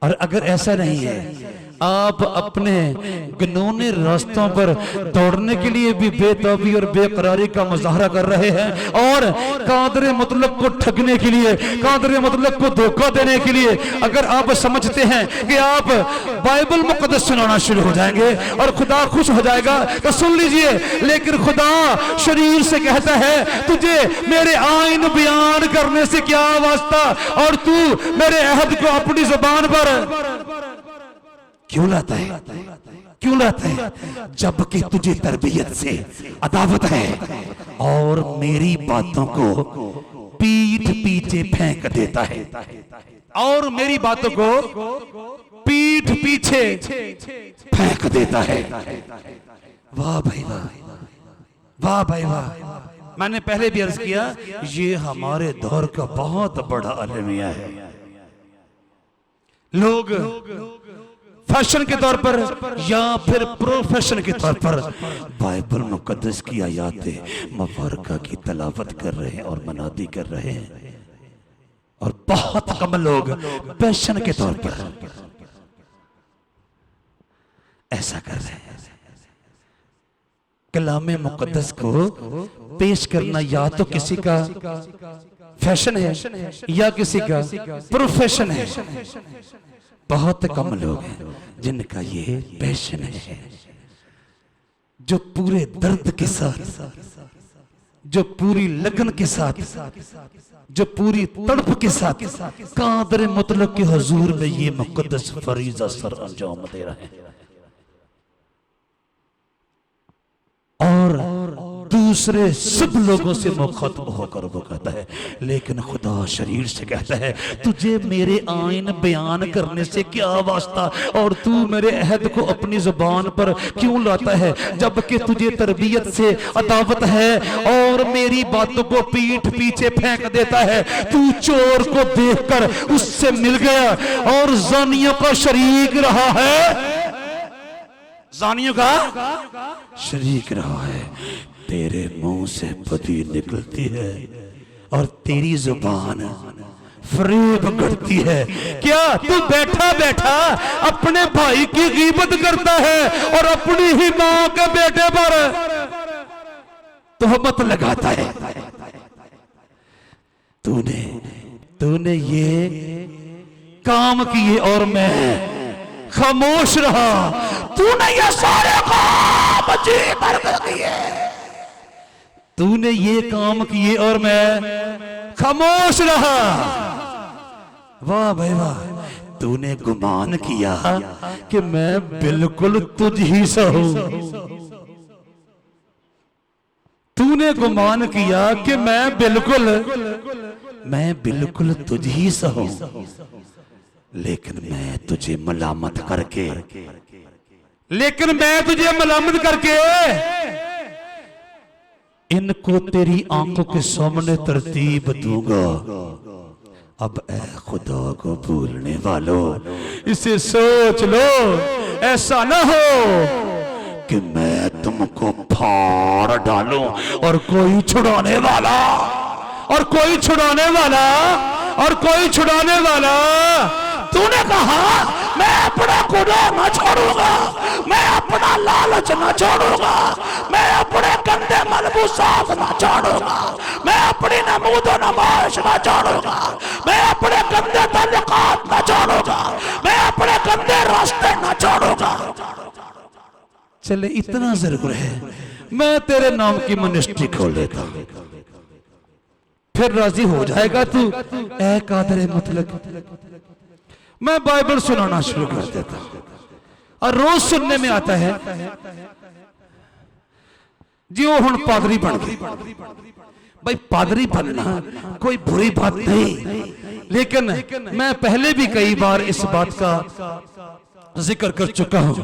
और अगर ऐसा नहीं है, आप अपने घिनौने रास्तों पर दौड़ने के लिए भी बेताबी और बेकरारी का मुजाहरा कर रहे हैं और कादरे मतलब को ठगने के लिए, कादरे मतलब को धोखा देने के लिए अगर आप समझते हैं कि आप बाइबल मुकद्दस सुनाना शुरू हो जाएंगे और खुदा खुश हो जाएगा तो सुन लीजिए। लेकिन खुदा शरीर से कहता है तुझे मेरे आईन बयान करने से क्या वास्ता, और तू मेरे अहद को अपनी जुबान पर क्यों लाता है? क्यों लाता है? जबकि तुझे तरबियत से अदावत है और मेरी बातों को पीठ पीछे फेंक देता है, और मेरी बातों को पीठ पीछे फेंक देता है। वाह भाई वाह, वाह भाई वाह। मैंने पहले भी अर्ज किया, ये हमारे दौर का बहुत बड़ा अलमिया है। लोग फैशन के तौर पर या फिर प्रोफेशन के तौर पर बाइबल मुकद्दस की आयाते मुबारका की तलावत कर रहे हैं और मनादी कर रहे हैं, और बहुत कम लोग पैशन के तौर पर ऐसा कर रहे हैं। कलामे मुकद्दस को पेश करना या तो किसी का फैशन है या किसी का प्रोफेशन है। बहुत कम लोग हैं जिनका ये पैशन है, जो पूरे दर्द के साथ, जो पूरी लगन के साथ, जो पूरी तड़प के साथ कादर मुतलक के हुजूर में ये मुकद्दस फरीज़ा सर अंजाम दे रहे हैं और दूसरे सब लोगों से मुखातब होकर वो कहता है, लेकिन खुदा शरीर से कहता है तुझे मेरे आइन बयान करने से क्या वास्ता, और तू मेरे अहद को अपनी जुबान पर क्यों लाता है, जबकि तुझे तरबियत से अदावत है और मेरी बातों को पीठ पीछे फेंक देता है। तू चोर को देखकर उससे मिल गया और जानियों का शरीक रहा है, जानियों का शरीक रहा है। तेरे मुंह से बदी निकलती है और तेरी जुबान फरेब करती है। क्या तू बैठा बैठा अपने भाई की गीबत करता है और अपनी ही मां के बेटे पर तोहमत लगाता है? तूने ये काम किए और मैं खामोश रहा। तूने ये सारे काम जी कर किए, तूने ये काम किए और मैं खामोश रहा। वाह भाई वाह। तूने गुमान किया कि मैं बिल्कुल तुझ ही सा हूं, तूने गुमान किया कि मैं बिल्कुल तुझ ही सा हूं, लेकिन मैं तुझे मलामत करके इनको तेरी आंखों के सामने तरतीब दूंगा। अब ऐ खुदा को भूलने वालों, इसे सोच लो, ऐसा ना हो कि मैं तुमको फाड़ डालूं और कोई छुड़ाने वाला तूने कहा मैं अपना गुनाह न छोड़ूंगा, मैं अपना लालच न छोड़ूंगा, मैं अपने गंदे मलबूसात न छोड़ूंगा, मैं अपनी नमूद व नमाइश न छोड़ूंगा, मैं अपने गंदे ताल्लुकात न छोड़ूंगा, मैं अपने गंदे रास्ते न छोड़ूंगा। चले इतना जरूर है, मैं तेरे नाम की मिनिस्ट्री खोल देता हूं, फिर राजी हो जाएगा तू। ऐ कादरे मुतलक, मैं बाइबल सुनाना शुरू कर देता हूं और रोज सुनने में आता है जी वो हुण पादरी बन गए। भाई पादरी बनना कोई बुरी बात नहीं, लेकिन मैं पहले भी कई बार इस बात का जिक्र कर चुका हूं,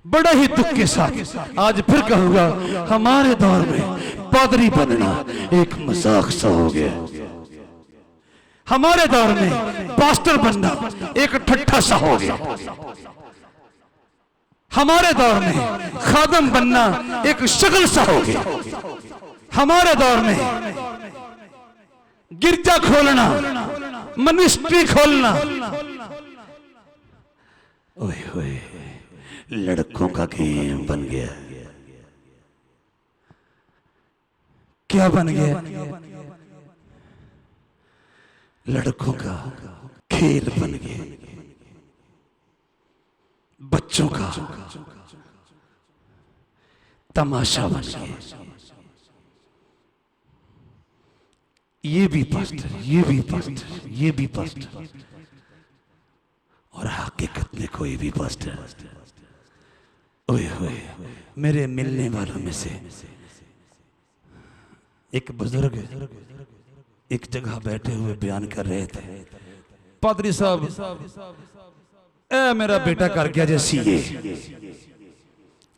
बड़ा ही दुख के साथ आज फिर कहूंगा, हमारे दौर में पादरी बनना एक मजाक सा हो गया। हमारे दौर में पास्टर बनना एक ठट्ठा सा हो गया। हमारे दौर में खादम बनना एक शक्ल सा हो गया। हमारे दौर में गिरजा खोलना, मिनिस्ट्री खोलना, ओए होए लड़कों का गेम बन गया। क्या बन गया? लड़कों का खेल बन गया, बच्चों का तमाशा बन गया। ये भी पास्टर, ये भी पास्टर, ये भी पास्टर, और हकीकत में कोई भी पास्टर। ओए होए, मेरे मिलने वालों में से एक बुजुर्ग एक जगह बैठे हुए बयान कर रहे थे, पादरी साहब ए मेरा बेटा कर गया जे सीए,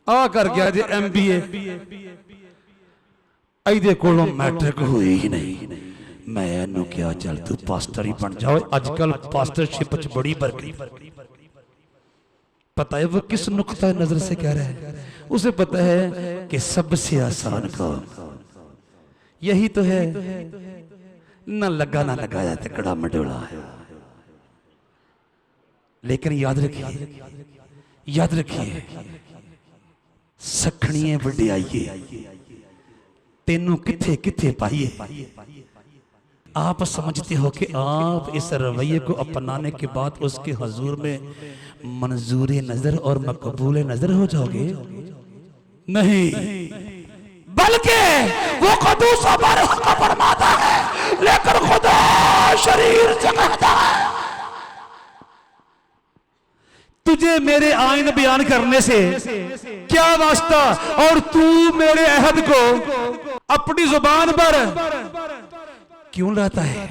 आ कर गया जे MBA, ਇਹਦੇ ਕੋਲੋਂ मैट्रिक हुई ही नहीं। मैं इन्हों क्या चल तू पास्टर ही बन जाओ। आजकल पास्टरशिप च बड़ी बरकत। पता है वो किस नुक्ता नजर से कह रहा है? उसे पता है कि सबसे आसान काम यही तो है, ना लगा ना लगाया तकड़ा मडोला है। लेकिन याद रखिए, याद रखिए, सखणिए वड्याइए तेनू किथे किथे पाइए। आप समझते हो कि आप इस रवैये को अपनाने के बाद उसके हुजूर में मंजूर नजर और मकबूल नजर हो जाओगे? नहीं, बल्कि वो कदूस का फरमाता है, लेकर खुदा शरीर से कहता है तुझे मेरे आइन बयान करने से क्या वास्ता, और तू मेरे अहद को अपनी जुबान पर क्यों लाता है?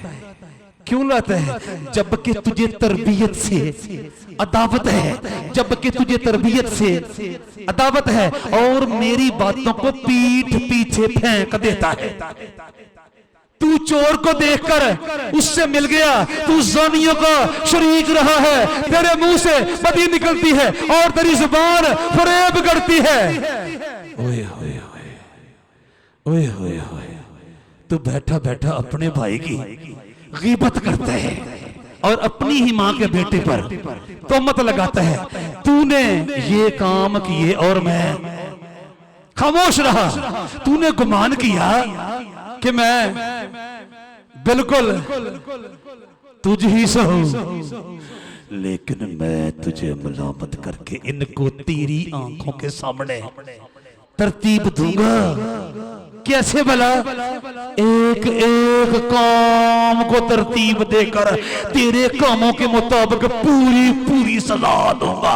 क्यों लाता है? जबकि तुझे तरबियत से अदावत है, जबकि तुझे तरबियत से अदावत है, और मेरी बातों को पीठ पीछे फेंक देता है। तू चोर को देखकर उससे मिल गया, तू ज़ानियों का शरीक रहा है, तेरे मुंह से बदी निकलती है और तेरी जुबान फरेब करती है। ओए होए होए, ओए होए होए, तू बैठा बैठा अपने भाई की गीबत करता है और अपनी ही मां के बेटे पर तोहमत लगाता है। तूने ये काम किए और मैं खामोश रहा। तूने गुमान किया कि मैं बिल्कुल तुझ ही से हूं, लेकिन मैं तुझे मलामत करके इनको तेरी आंखों के सामने तरतीब दूंगा। कैसे भला? एक एक काम को तरतीब देकर तेरे कामों के मुताबिक पूरी पूरी सजा दूंगा।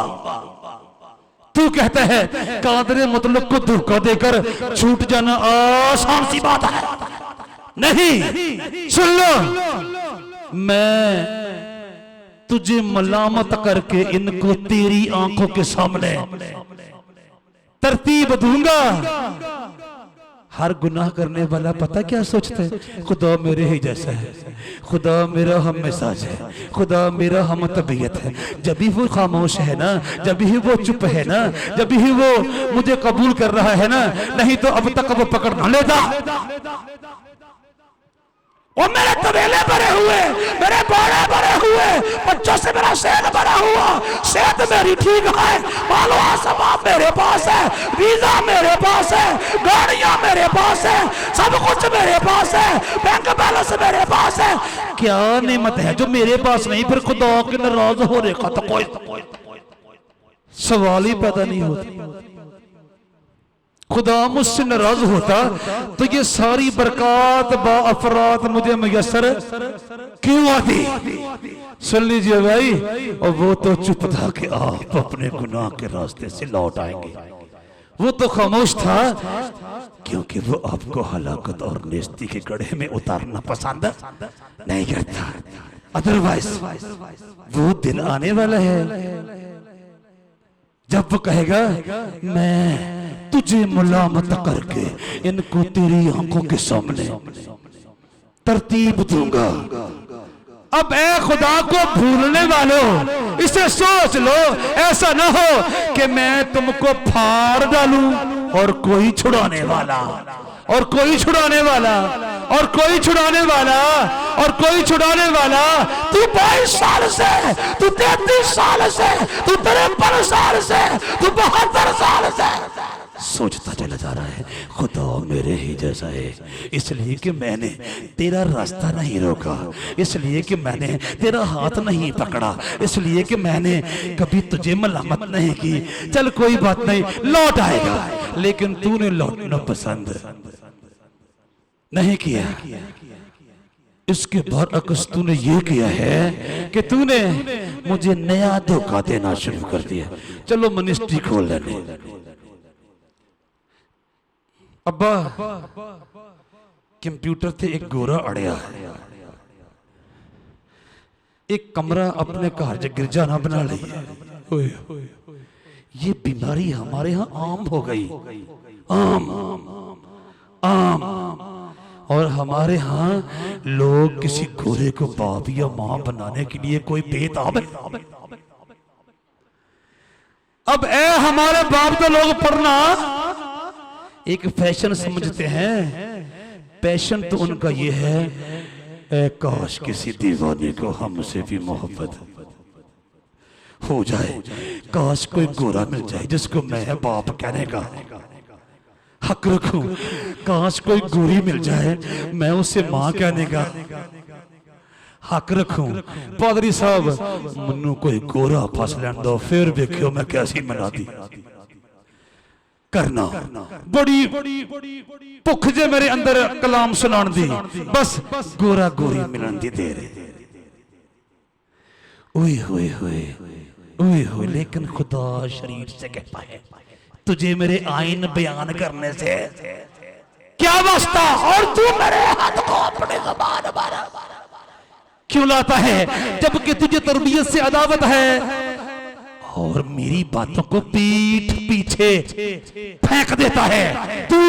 तू कहता है कादरे मुतलक को धोखा देकर छूट जाना आसान सी बात है। नहीं, सुन लो, मैं तुझे मलामत करके इनको तेरी आंखों के सामने तरतीब दूंगा। हर गुनाह करने वाला पता क्या सोचता है? खुदा मेरे ही जैसा है, खुदा मेरा हम मिजाज है, खुदा मेरा हम तबीयत है। जब भी वो खामोश है ना, जब भी वो चुप है ना, जब भी वो मुझे कबूल कर रहा है ना, नहीं तो अब तक वो पकड़ ना लेता। वो मेरे तबेले भरे हुए, मेरे बाड़े भरे हुए, बच्चों से मेरा सेहत भरा हुआ, सेहत मेरी ठीक है, मालो आसमां मेरे पास है, वीजा मेरे पास है, गाड़ियां मेरे पास है, सब कुछ मेरे पास है, बैंक बैलेंस मेरे पास है। क्या नेमत है जो मेरे पास नहीं? फिर खुदा के नाराज हो रेखा तो कोई सवाल ही पैदा नहीं होता। खुदा मुझसे नाराज होता तो ये सारी बरकत बाअफरात मुझे मुयस्सर क्यों आती? सुन लीजिए भाई, और वो तो चुप था कि आप अपने गुनाह के रास्ते से लौट आएंगे। वो तो खामोश था क्योंकि वो आपको हलाकत और नेस्ती के गड्ढे में उतारना पसंद नहीं करता। अदरवाइज वो दिन आने वाला है जब वो कहेगा मैं तुझे मुलामत करके इनको तेरी आंखों के सामने तरतीब दूंगा। अब ए खुदा को भूलने वालों, इसे सोच लो, ऐसा ना हो कि मैं तुमको फाड़ डालूं और कोई छुड़ाने वाला और कोई छुड़ाने वाला और कोई छुड़ाने वाला और कोई छुड़ाने वाला। तू 22 साल से, तू 33 साल से, तू 53 साल से, तू 72 साल से सोचता चला जा रहा है खुदा मेरे ही जैसा है, इसलिए कि मैंने तेरा रास्ता नहीं रोका, इसलिए कि मैंने तेरा हाथ नहीं पकड़ा, इसलिए कि मैंने कभी तुझे मलामत नहीं की। चल कोई बात नहीं, लौट आएगा। लेकिन तूने लौटना पसंद नहीं किया। इसके बरअक्स तूने ये किया है कि तूने मुझे नया धोखा देना शुरू कर दिया। चलो मिनिस्ट्री खोल लेने। अब्बा कंप्यूटर थे एक गोरा अड़िया, एक कमरा अपने घर च गिरजा ना बना लिया। ये बीमारी हमारे यहाँ आम हो गई, आम आम। और हमारे यहाँ लोग किसी गोरे को बाप या मां बनाने के लिए कोई बेताब है। अब ए हमारे बाप तो लोग पढ़ना एक फैशन समझते हैं। पैशन तो उनका ये है, ए काश किसी दीवाने को हमसे भी मोहब्बत हो जाए, काश कोई गोरा मिल जाए जिसको मैं बाप कहने का हक रखूं, काश कोई गोरी मिल जाए मैं उसे मां कहने का हक रखूं। पादरी साहब मनु कोई गोरा फस लैन दो, फिर देखियो मैं कैसी मना दी करना। बड़ी भुख जे मेरे अंदर कलाम सुनान दी, बस गोरा गोरी मिलन दी दे रहे। ओए होए होए ओए होए। लेकिन खुदा शरीर से कहता है तुझे मेरे आइन बयान करने से क्या वास्ता, और तू मेरे हाथ को अपने ज़बान पर क्यों लाता है जबकि तुझे तरबियत से अदावत है और मेरी बातों को पीठ पीछे फेंक देता है। तू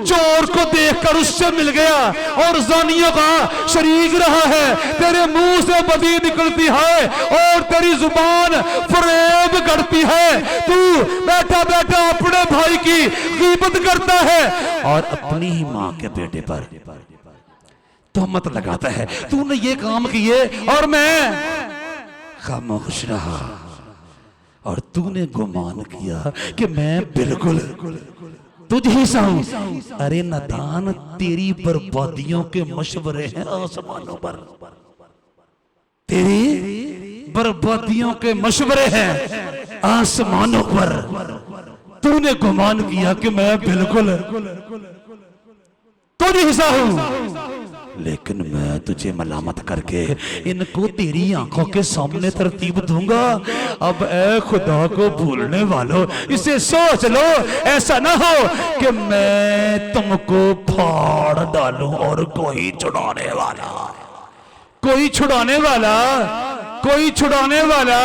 चोर को देखकर उससे मिल गया और जानियों का शरीक रहा है, तेरे मुंह से बदी निकलती है और तेरी जुबान फरेब करती है। तू बैठा बैठा अपने भाई की गीबत करता है और अपनी ही मां के बेटे पर तोहमत लगाता है। तूने ये काम किए और मैं खामोश रहा और तूने गुमान किया कि मैं बिल्कुल तुझ ही सा हूं। अरे नादान, तेरी बर्बादियों के मशवरे हैं आसमानों पर, तेरी बर्बादियों के मशवरे हैं आसमानों पर। तूने गुमान किया कि मैं बिल्कुल तुझ ही सा हूं, लेकिन मैं तुझे मलामत करके इनको तेरी आंखों के सामने तरतीब दूंगा। अब ए खुदा को भूलने वालों, इसे सोच लो, ऐसा ना हो कि मैं तुमको फाड़ डालूं और कोई छुड़ाने वाला कोई छुड़ाने वाला कोई छुड़ाने वाला।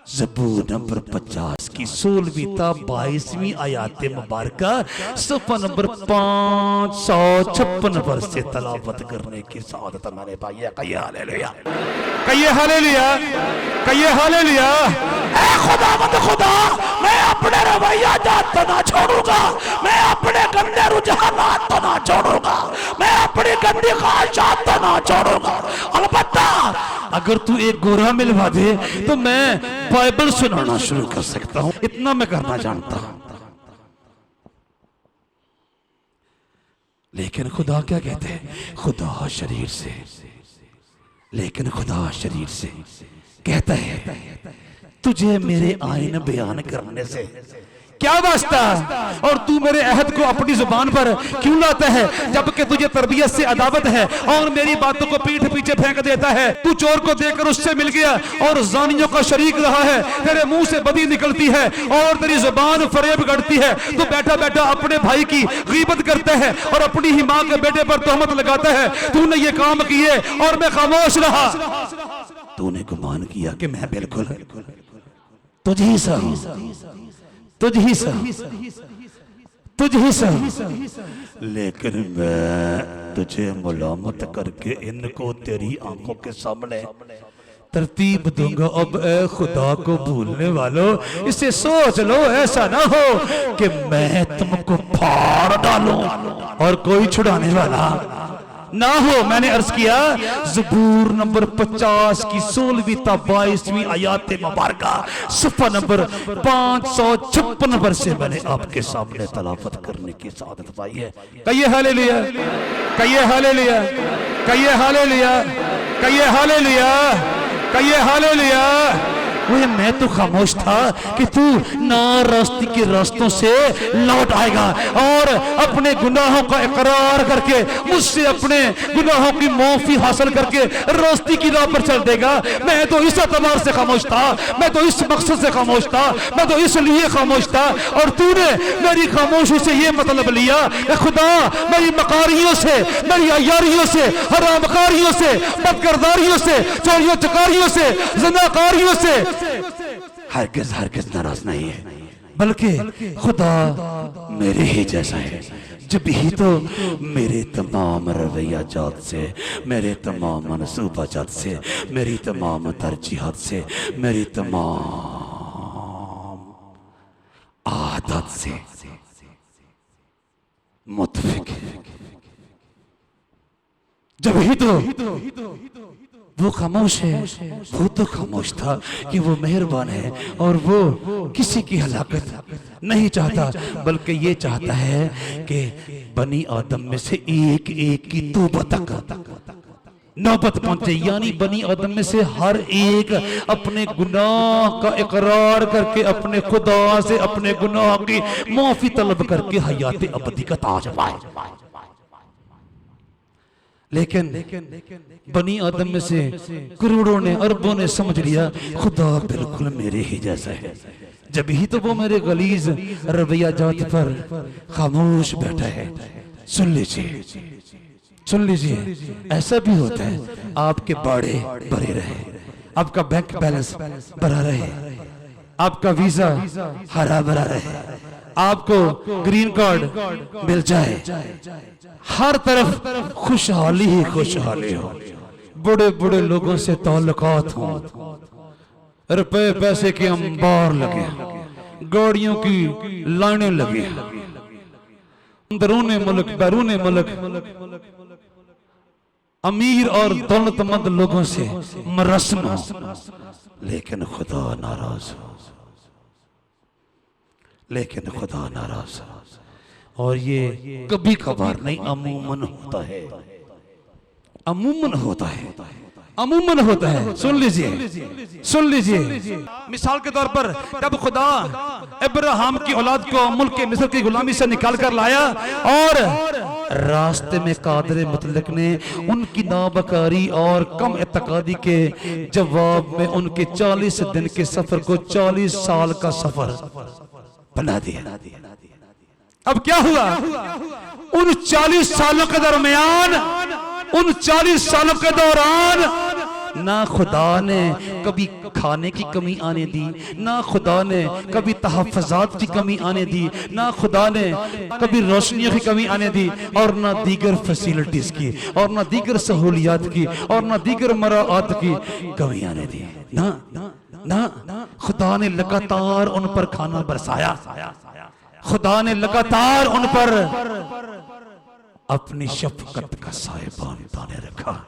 ज़बूर नंबर 50 की 16वीं 22वीं आयात मुबारका सफ़ा नंबर 556 पर से तलावत करने की सादत मैंने पाई है। कहिए हालेलुया, कहिए हालेलुया, कहिए हालेलुया। ऐ खुदावंद खुदा, मैं अपने रवैया जात तो ना छोड़ूंगा, मैं अपने गंदे रुझानात तो ना छोड़ूंगा, मैं अपनी गंदी ख्वाहिशात तो ना छोड़ूंगा। अलबत्ता अगर तू एक गोरा मिलवा दे तो मैं बाइबल सुनाना शुरू कर सकता हूं, इतना मैं करना जानता हूं। लेकिन खुदा क्या कहते हैं? खुदा शरीर से, लेकिन खुदा शरीर से कहता है तुझे मेरे आइन बयान करने से क्या वास्ता? और तू मेरे अहद को अपनी जुबान पर क्यों लाता है, जबकि तुझे तरबियत से अदावत है और मेरी बातों को पीठ पीछे फेंक देता है। तू चोर को देखकर उससे मिल गया और जानियों का शरीक रहा है, तेरे मुंह से बदी निकलती है और तेरी जुबान फरेब गढ़ती है। तू बैठा बैठा अपने भाई की गीबत करता है और अपनी ही मां के बेटे पर तोहमत लगाता है। तूने ये काम किए और मैं खामोश रहा। तूने गुमान किया कि मैं बिल्कुल तुझी सा तुझी सा तुझी सा, लेकिन मैं तुझे मुलामत करके इनको तेरी आंखों के सामने तरतीब दूंगा। अब ए खुदा को भूलने वालों, इसे सोच लो, ऐसा ना हो कि मैं तुमको फाड़ डालूं और कोई छुड़ाने वाला ना हो। मैंने अर्ज किया ज़बूर नंबर 50 की 16वीं ता 22वीं आयात मुबारका सफ़ा नंबर 556 पर से मैंने आपके सामने तलावत करने की सादत पाई है। कहिए हालेलुया, कहिए हालेलुया, कहिए हालेलुया, कहिए हालेलुया, कहिए हालेलुया। वह मैं तो खामोश था कि तू ना रास्ते के रास्तों से लौट आएगा और अपने गुनाहों का इकरार करके मुझसे अपने गुनाहों की माफी हासिल करके रास्ते की राह पर चल देगा। मैं तो इस एतबार से खामोश था, मैं तो इस मकसद से खामोश था, मैं तो इसलिए खामोश था। और तूने मेरी खामोशी से ये मतलब लिया कि खुदा मेरी मकारियों से, मेरी अयारियों से, हरामकारियों से, बदकिरदारियों से, चोरियों चकारियों से, ज़िनाकारियों से हरगिज़ हरगिज़ नाराज नहीं है, बल्कि खुदा मेरे ही जैसा है। जब ही तो मेरे तमाम रवैया जात से, मेरे तमाम मनसूबा जात से, मेरी तमाम तरजीहात से, मेरी तमाम आदत से मुतफिक है। जब ही तो वो खामोश है, वो तो खामोश था कि वो मेहरबान है और वो किसी की हलाकत नहीं चाहता, बल्कि ये चाहता है कि बनी आदम में से एक एक की तौबा तक नौबत पहुंचे। यानी बनी आदम में से हर एक अपने गुनाह का इकरार करके अपने खुदा से अपने गुनाह की माफी तलब करके हयात अबदी का ताज पाए। लेकिन बनी आदम में से करोड़ों ने, अरबों ने समझ लिया खुदा बिल्कुल मेरे ही जैसा है। जब ही तो वो मेरे गलीज रवैया जात पर खामोश बैठा है। सुन लीजिए, सुन लीजिए, ऐसा भी होता है आपके बाड़े भरे रहे, आपका बैंक बैलेंस भरा रहे, आपका वीजा हरा भरा रहे, आपको ग्रीन कार्ड मिल जाए, हर तरफ खुशहाली ही खुशहाली हो, बड़े बड़े लोगों से ताल्लुकात हो, रुपए पैसे के अंबार लगे, गाड़ियों की लाइनें लगी, अंदरूने मुल्क बैरूने मुल्क अमीर और दौलतमंद लोगों से मरस्म हो, लेकिन खुदा नाराज हो, लेकिन खुदा नाराज हो। और ये कभी कभार नहीं, अमूमन होता है, अमूमन होता है, अमूमन होता है। सुन लीजिए, सुन लीजिए। मिसाल के तौर पर जब खुदा इब्राहिम की औलाद को मुल्क के मिस्र की गुलामी से निकाल कर लाया और रास्ते में कादर मुतलक ने उनकी नाबकारी और कम एतकादी के जवाब में उनके 40 दिन के सफर को 40 साल का सफर बना दिया। अब क्या हुआ? उन 40 सालों के दरमियान, उन 40 सालों के दौरान ना खुदा ने कभी खाने की कमी आने दी, ना खुदा ने कभी तहफ़्फ़ुज़ात की कमी आने दी, ना खुदा ने कभी रोशनियों की कमी आने दी, और ना दीगर फैसिलिटीज की, और ना दीगर सहूलियात की, और ना दीगर मराआत की कमी आने दी। ना ना खुदा ने लगातार उन पर खाना बरसाया, खुदा ने लगातार उन पर अपनी शफकत का साहिबान ताने रखा,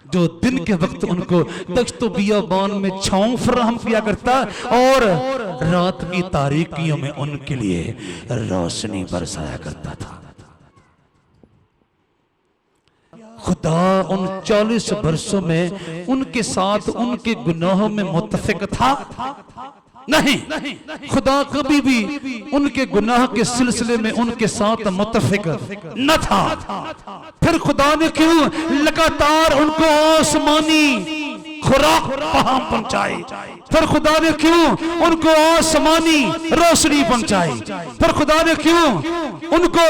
जो दिन के वक्त उनको दश्त बियाबान में छांव फराहम किया करता और रात की तारीकियों में उनके लिए रोशनी बरसाया करता था। खुदा उन 40 वर्षों में उनके साथ उनके गुनाहों में मुत्तफिक था नहीं, खुदा कभी भी उनके गुनाह के सिलसिले में उनके साथ मुत्तफिक न था। फिर खुदा ने क्यों लगातार उनको आसमानी खुराक फराहम पहुंचाई, फिर खुदा ने क्यों उनको आसमानी रोशनी पहुंचाई, फिर खुदा ने क्यों उनको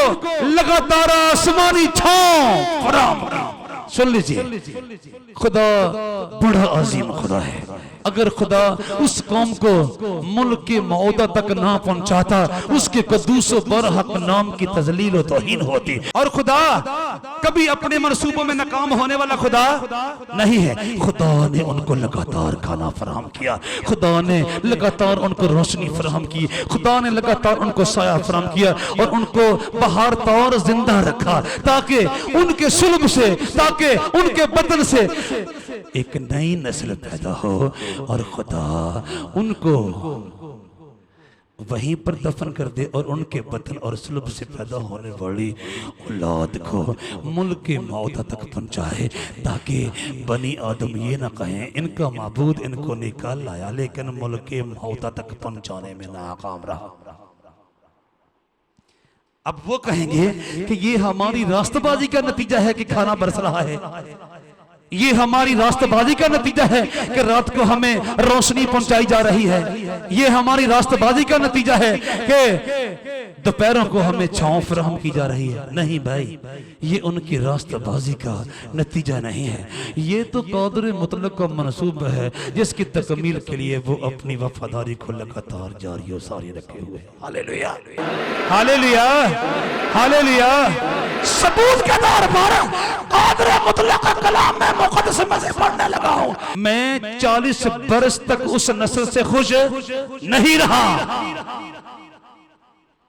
लगातार आसमानी छांव फराहम की। सुन लीजिए, खुदा बड़ा अजीम खुदा है। अगर खुदा उस कौम को मुल्क के मौदा तक ना पहुंचाता, उसके कद्दूस बरहक नाम की तजलील व तौहीन होती। और खुदा कभी अपने मनसूबों में नाकाम होने वाला खुदा नहीं है। खुदा ने उनको लगातार खाना फराहम किया, खुदा ने लगातार उनको रोशनी फराहम की, खुदा ने लगातार उनको साया फराहम किया और उनको बहार तौर जिंदा रखा, ताकि उनके सुल्ब से, ताकि उनके बदन से एक नई नस्ल पैदा हो और खुदा उनको वहीं पर दफन कर दे और उनके बदन और सुल्ब से पैदा होने वाली औलाद को मुल्क के मौत तक पहुंचाए, ताकि बनी आदम ये ना कहें इनका माबूद इनको निकाल लाया लेकिन मुल्क के मौत तक पहुंचाने में नाकाम रहा। अब वो कहेंगे कि ये हमारी रास्तबाजी का नतीजा है कि खाना बरस रहा है, ये हमारी रास्तबाजी का नतीजा है कि रात को हमें रोशनी पहुंचाई जा रही है, ये हमारी रास्तबाजी का नतीजा है कि दोपहरों को हमें छांव फराहम की जा रही है। नहीं भाई, ये उनकी रास्तबाजी का नतीजा नहीं है, ये तो क़ादिर मुतलक का मनसूब है जिसकी तकमील के लिए वो अपनी वफादारी को लगातार जारी और सारी रखे हुए। Hallelujah, hallelujah, hallelujah. सबूत के तौर पर क़ादिर मुतलक का कलाम में मुक़द्दस में से पढ़ने लगा हूं। मैं 40 बरस तक उस नस्ल से खुश नहीं रहा।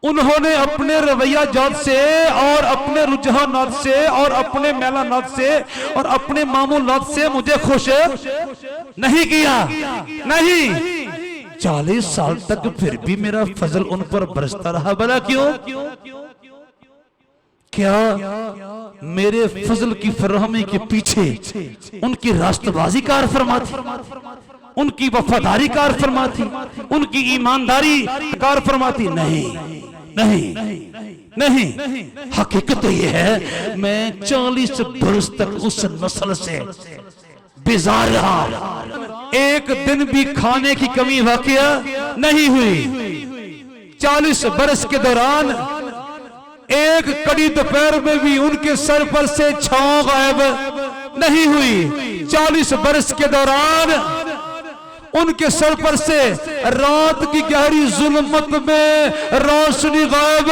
उन्होंने अपने रवैया जात से और अपने रुझानात से और अपने मेलानात से और अपने मामूलात से मुझे खुश नहीं किया। नहीं, 40 साल तक फिर भी मेरा फजल उन पर बरसता रहा। भला क्यों? क्या मेरे फजल की फराहमी के पीछे उनकी रास्तबाजी कार फरमा थी, उनकी वफादारी कार फरमा थी, उनकी ईमानदारी कार फरमा थी? नहीं, नहीं, नहीं। हकीकत तो ये है मैं 40 बरस तक उस नस्ल से बेजार रहा, एक दिन भी खाने की कमी वाकया नहीं हुई। 40 बरस के दौरान एक कड़ी दोपहर में भी उनके सर पर से छांव गायब नहीं हुई। 40 बरस के दौरान उनके सर पर से रात की गहरी जुल्मत में रोशनी गायब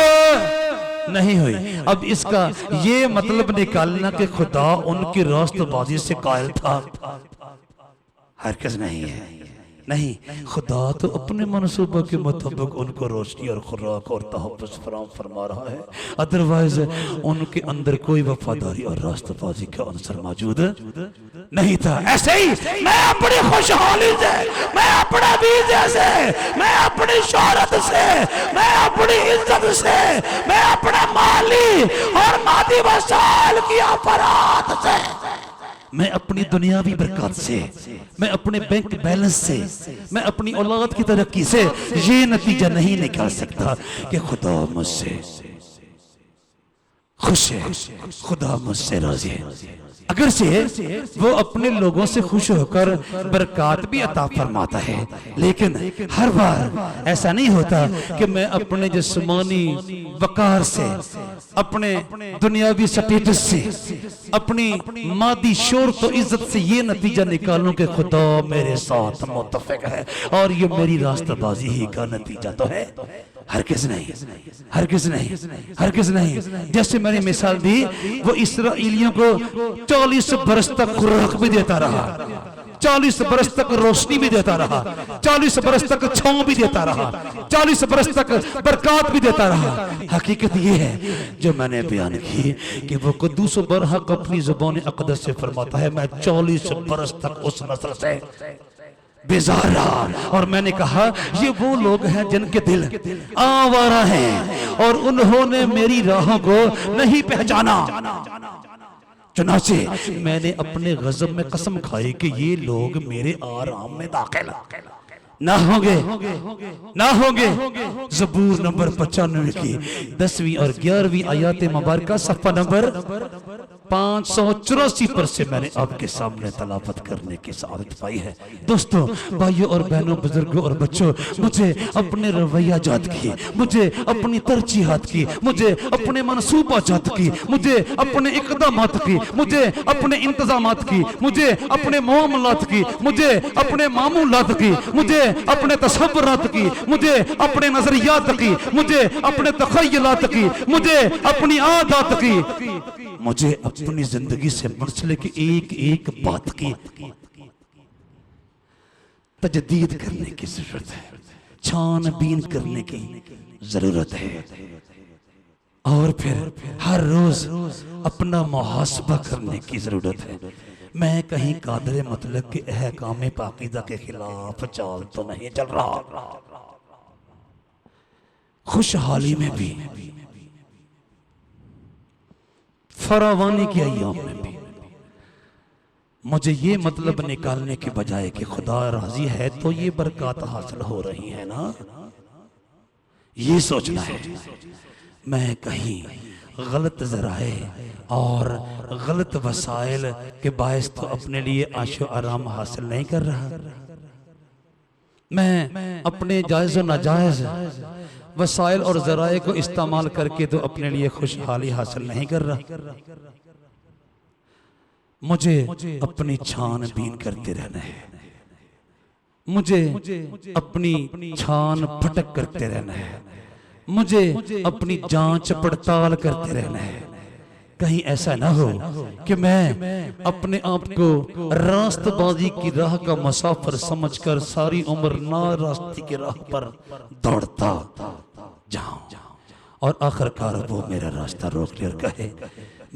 नहीं हुई। अब इसका ये मतलब निकालना कि खुदा उनकी रास्तबाजी से कायल था, हरगिज़ नहीं है। नहीं, खुदा तो अपने मनसूबा के मुताबिक उनको रोशनी और खुराक और तहफ़्फ़ुज़ फराहम फरमा रहा है। अदरवाइज उनके अंदर कोई वफादारी और रास्तबाजी का अंसर मौजूद नहीं था। ऐसे ही मैं अपनी खुशहाली से, मैं अपने वीज़े से, मैं अपनी शोहरत से, मैं अपनी इज्जत से, मैं अपने माली और मादी वसाइल की अफराद से, मैं अपनी दुनियावी बरकत से, मैं अपने बैंक बैलेंस से, मैं अपनी औलाद की तरक्की से ये नतीजा नहीं निकाल सकता कि खुदा मुझसे खुश है, खुदा मुझसे राजी है। अगर से वो अपने लोगों से खुश होकर बरकत भी अता फरमाता है, लेकिन हर बार ऐसा नहीं होता कि मैं अपने जिस्मानी वकार से, अपने दुनियावी स्टेटस से, अपनी मादी शोहरत और इज्जत से ये नतीजा निकालूं कि खुदा मेरे साथ मुत्तफिक है और ये मेरी रास्तबाजी ही का नतीजा तो है। हरगिज़ नहीं, हरगिज़ नहीं, हरगिज़ नहीं। जैसे मैंने मिसाल दी, वो इस्राएलियों को 40 बरस तक खुराक भी देता रहा, 40 बरस तक रोशनी भी देता रहा, 40 बरस तक छांव भी देता रहा, 40 बरस तक बरकत भी देता रहा। हकीकत ये है जो मैंने बयान की कि वो कुद्दूस बरहक अपनी ज़ुबान अक़दस से फरमाता है, मैं 40 बरस तक उस नस्ल से बेजार रहा। और मैंने कहा ये वो लोग हैं जिनके दिल आवारा हैं और उन्होंने मेरी राहों को नहीं पहचाना। चुनाचे मैंने अपने गज़ब में कसम खाई कि ये लोग मेरे आराम में दाखिल ना होंगे ना होंगे। ज़बूर नंबर 95 की 10वीं और 11वीं आयत मुबारका सफ़ा नंबर 584 पर से मैंने आपके सामने तलावत करने की सआदत पाई है। दोस्तों, भाइयों और बहनों, बुजुर्गों और बच्चों, मुझे अपने रवैया जात की, मुझे अपनी तरजीहात की, मुझे अपने मनसूबा जात की, मुझे अपने इक़दामात की, मुझे अपने इंतजामात की, मुझे अपने मामलात की, मुझे अपने मामूलात की, मुझे अपने तसव्वुरात की, मुझे अपने नजरियात की, मुझे अपने तख़य्युलात की, मुझे अपनी आदत की, मुझे अपनी जिंदगी से मुंसलिक एक एक बात की तजदीद करने की जरूरत है, छानबीन करने की जरूरत है। और फिर हर रोज अपना मुहासबा करने की जरूरत है। मैं कहीं कादरे मतलब के अहकाम पाकीज़ा के खिलाफ चाल तो नहीं चल रहा। खुशहाली में भी, फरावानी के अय्याम में भी मुझे ये मतलब निकालने के बजाय कि खुदा राजी है तो ये बरकत हासिल हो रही है ना, ये सोचना है। मैं कहीं गलत ज़राए और गलत वसाइल के बायस तो अपने लिए आशो आराम हासिल नहीं कर रहा। मैं अपने जायज़ और नाजायज़ वसाइल और ज़राए को इस्तेमाल करके तो अपने लिए खुशहाली हासिल नहीं कर रहा। मुझे अपनी छानबीन करते रहना है, मुझे अपनी छान फटक करते रहना है, मुझे अपनी जांच पड़ताल करते रहना है। कहीं ऐसा ना हो कि मैं अपने आप को रास्तबाजी की राह का मुसाफिर समझकर सारी उम्र ना रास्ते की राह पर दौड़ता जाऊं और आखिरकार वो मेरा रास्ता रोक ले और कहे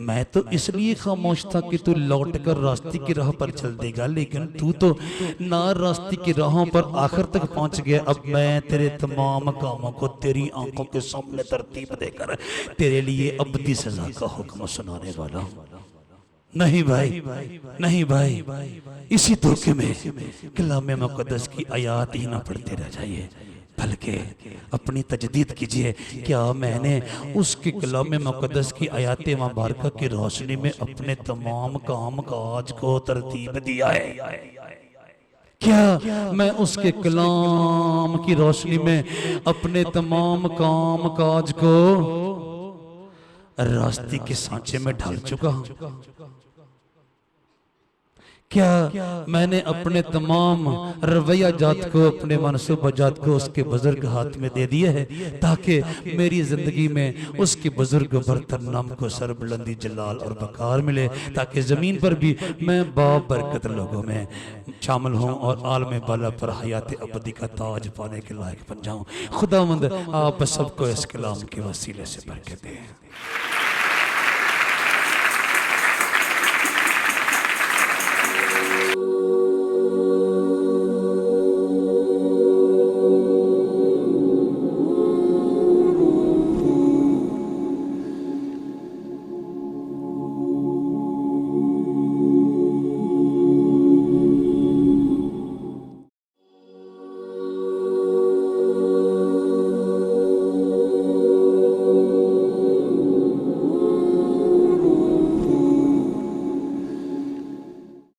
मैं तो इसलिए खामोश था कि तू लौट कर रास्ते की राह पर चल देगा, लेकिन तू तो ना रास्ते की राहों पर आखिर तक पहुंच गया। अब मैं तेरे तमाम कामों को तेरी आंखों के सामने तरतीब देकर तेरे लिए अबदी सजा का हुक्म सुनाने वाला हूं। नहीं भाई, नहीं भाई, इसी धोखे में कलाम मुक़द्दस की आयात ही ना पढ़ते रह जाइए, बल्कि अपनी तजदीद कीजिए। क्या मैंने उसके कलाम मुक़द्दस की आयत मुबारका की रोशनी में अपने तमाम काम काज को तरतीब दिया है? क्या मैं उसके कलाम की रोशनी में अपने तमाम काम काज को रास्ते के सांचे में ढाल चुका हूं? क्या मैंने अपने तमाम रवैया जात को, अपने मनसूबा जात को उसके बुजुर्ग हाथ में दे दिया है ताकि मेरी जिंदगी में उसके बुजुर्ग बरतर नाम को सरबुलंदी, जलाल और वकार मिले, ताकि जमीन पर भी मैं बाबरकत लोगों में शामिल हूँ और आलम बाला पर हयात अबदी का ताज पाने के लायक बन जाऊँ। खुदावंद आप सबको इस कलाम के वसीले से बरकत दे।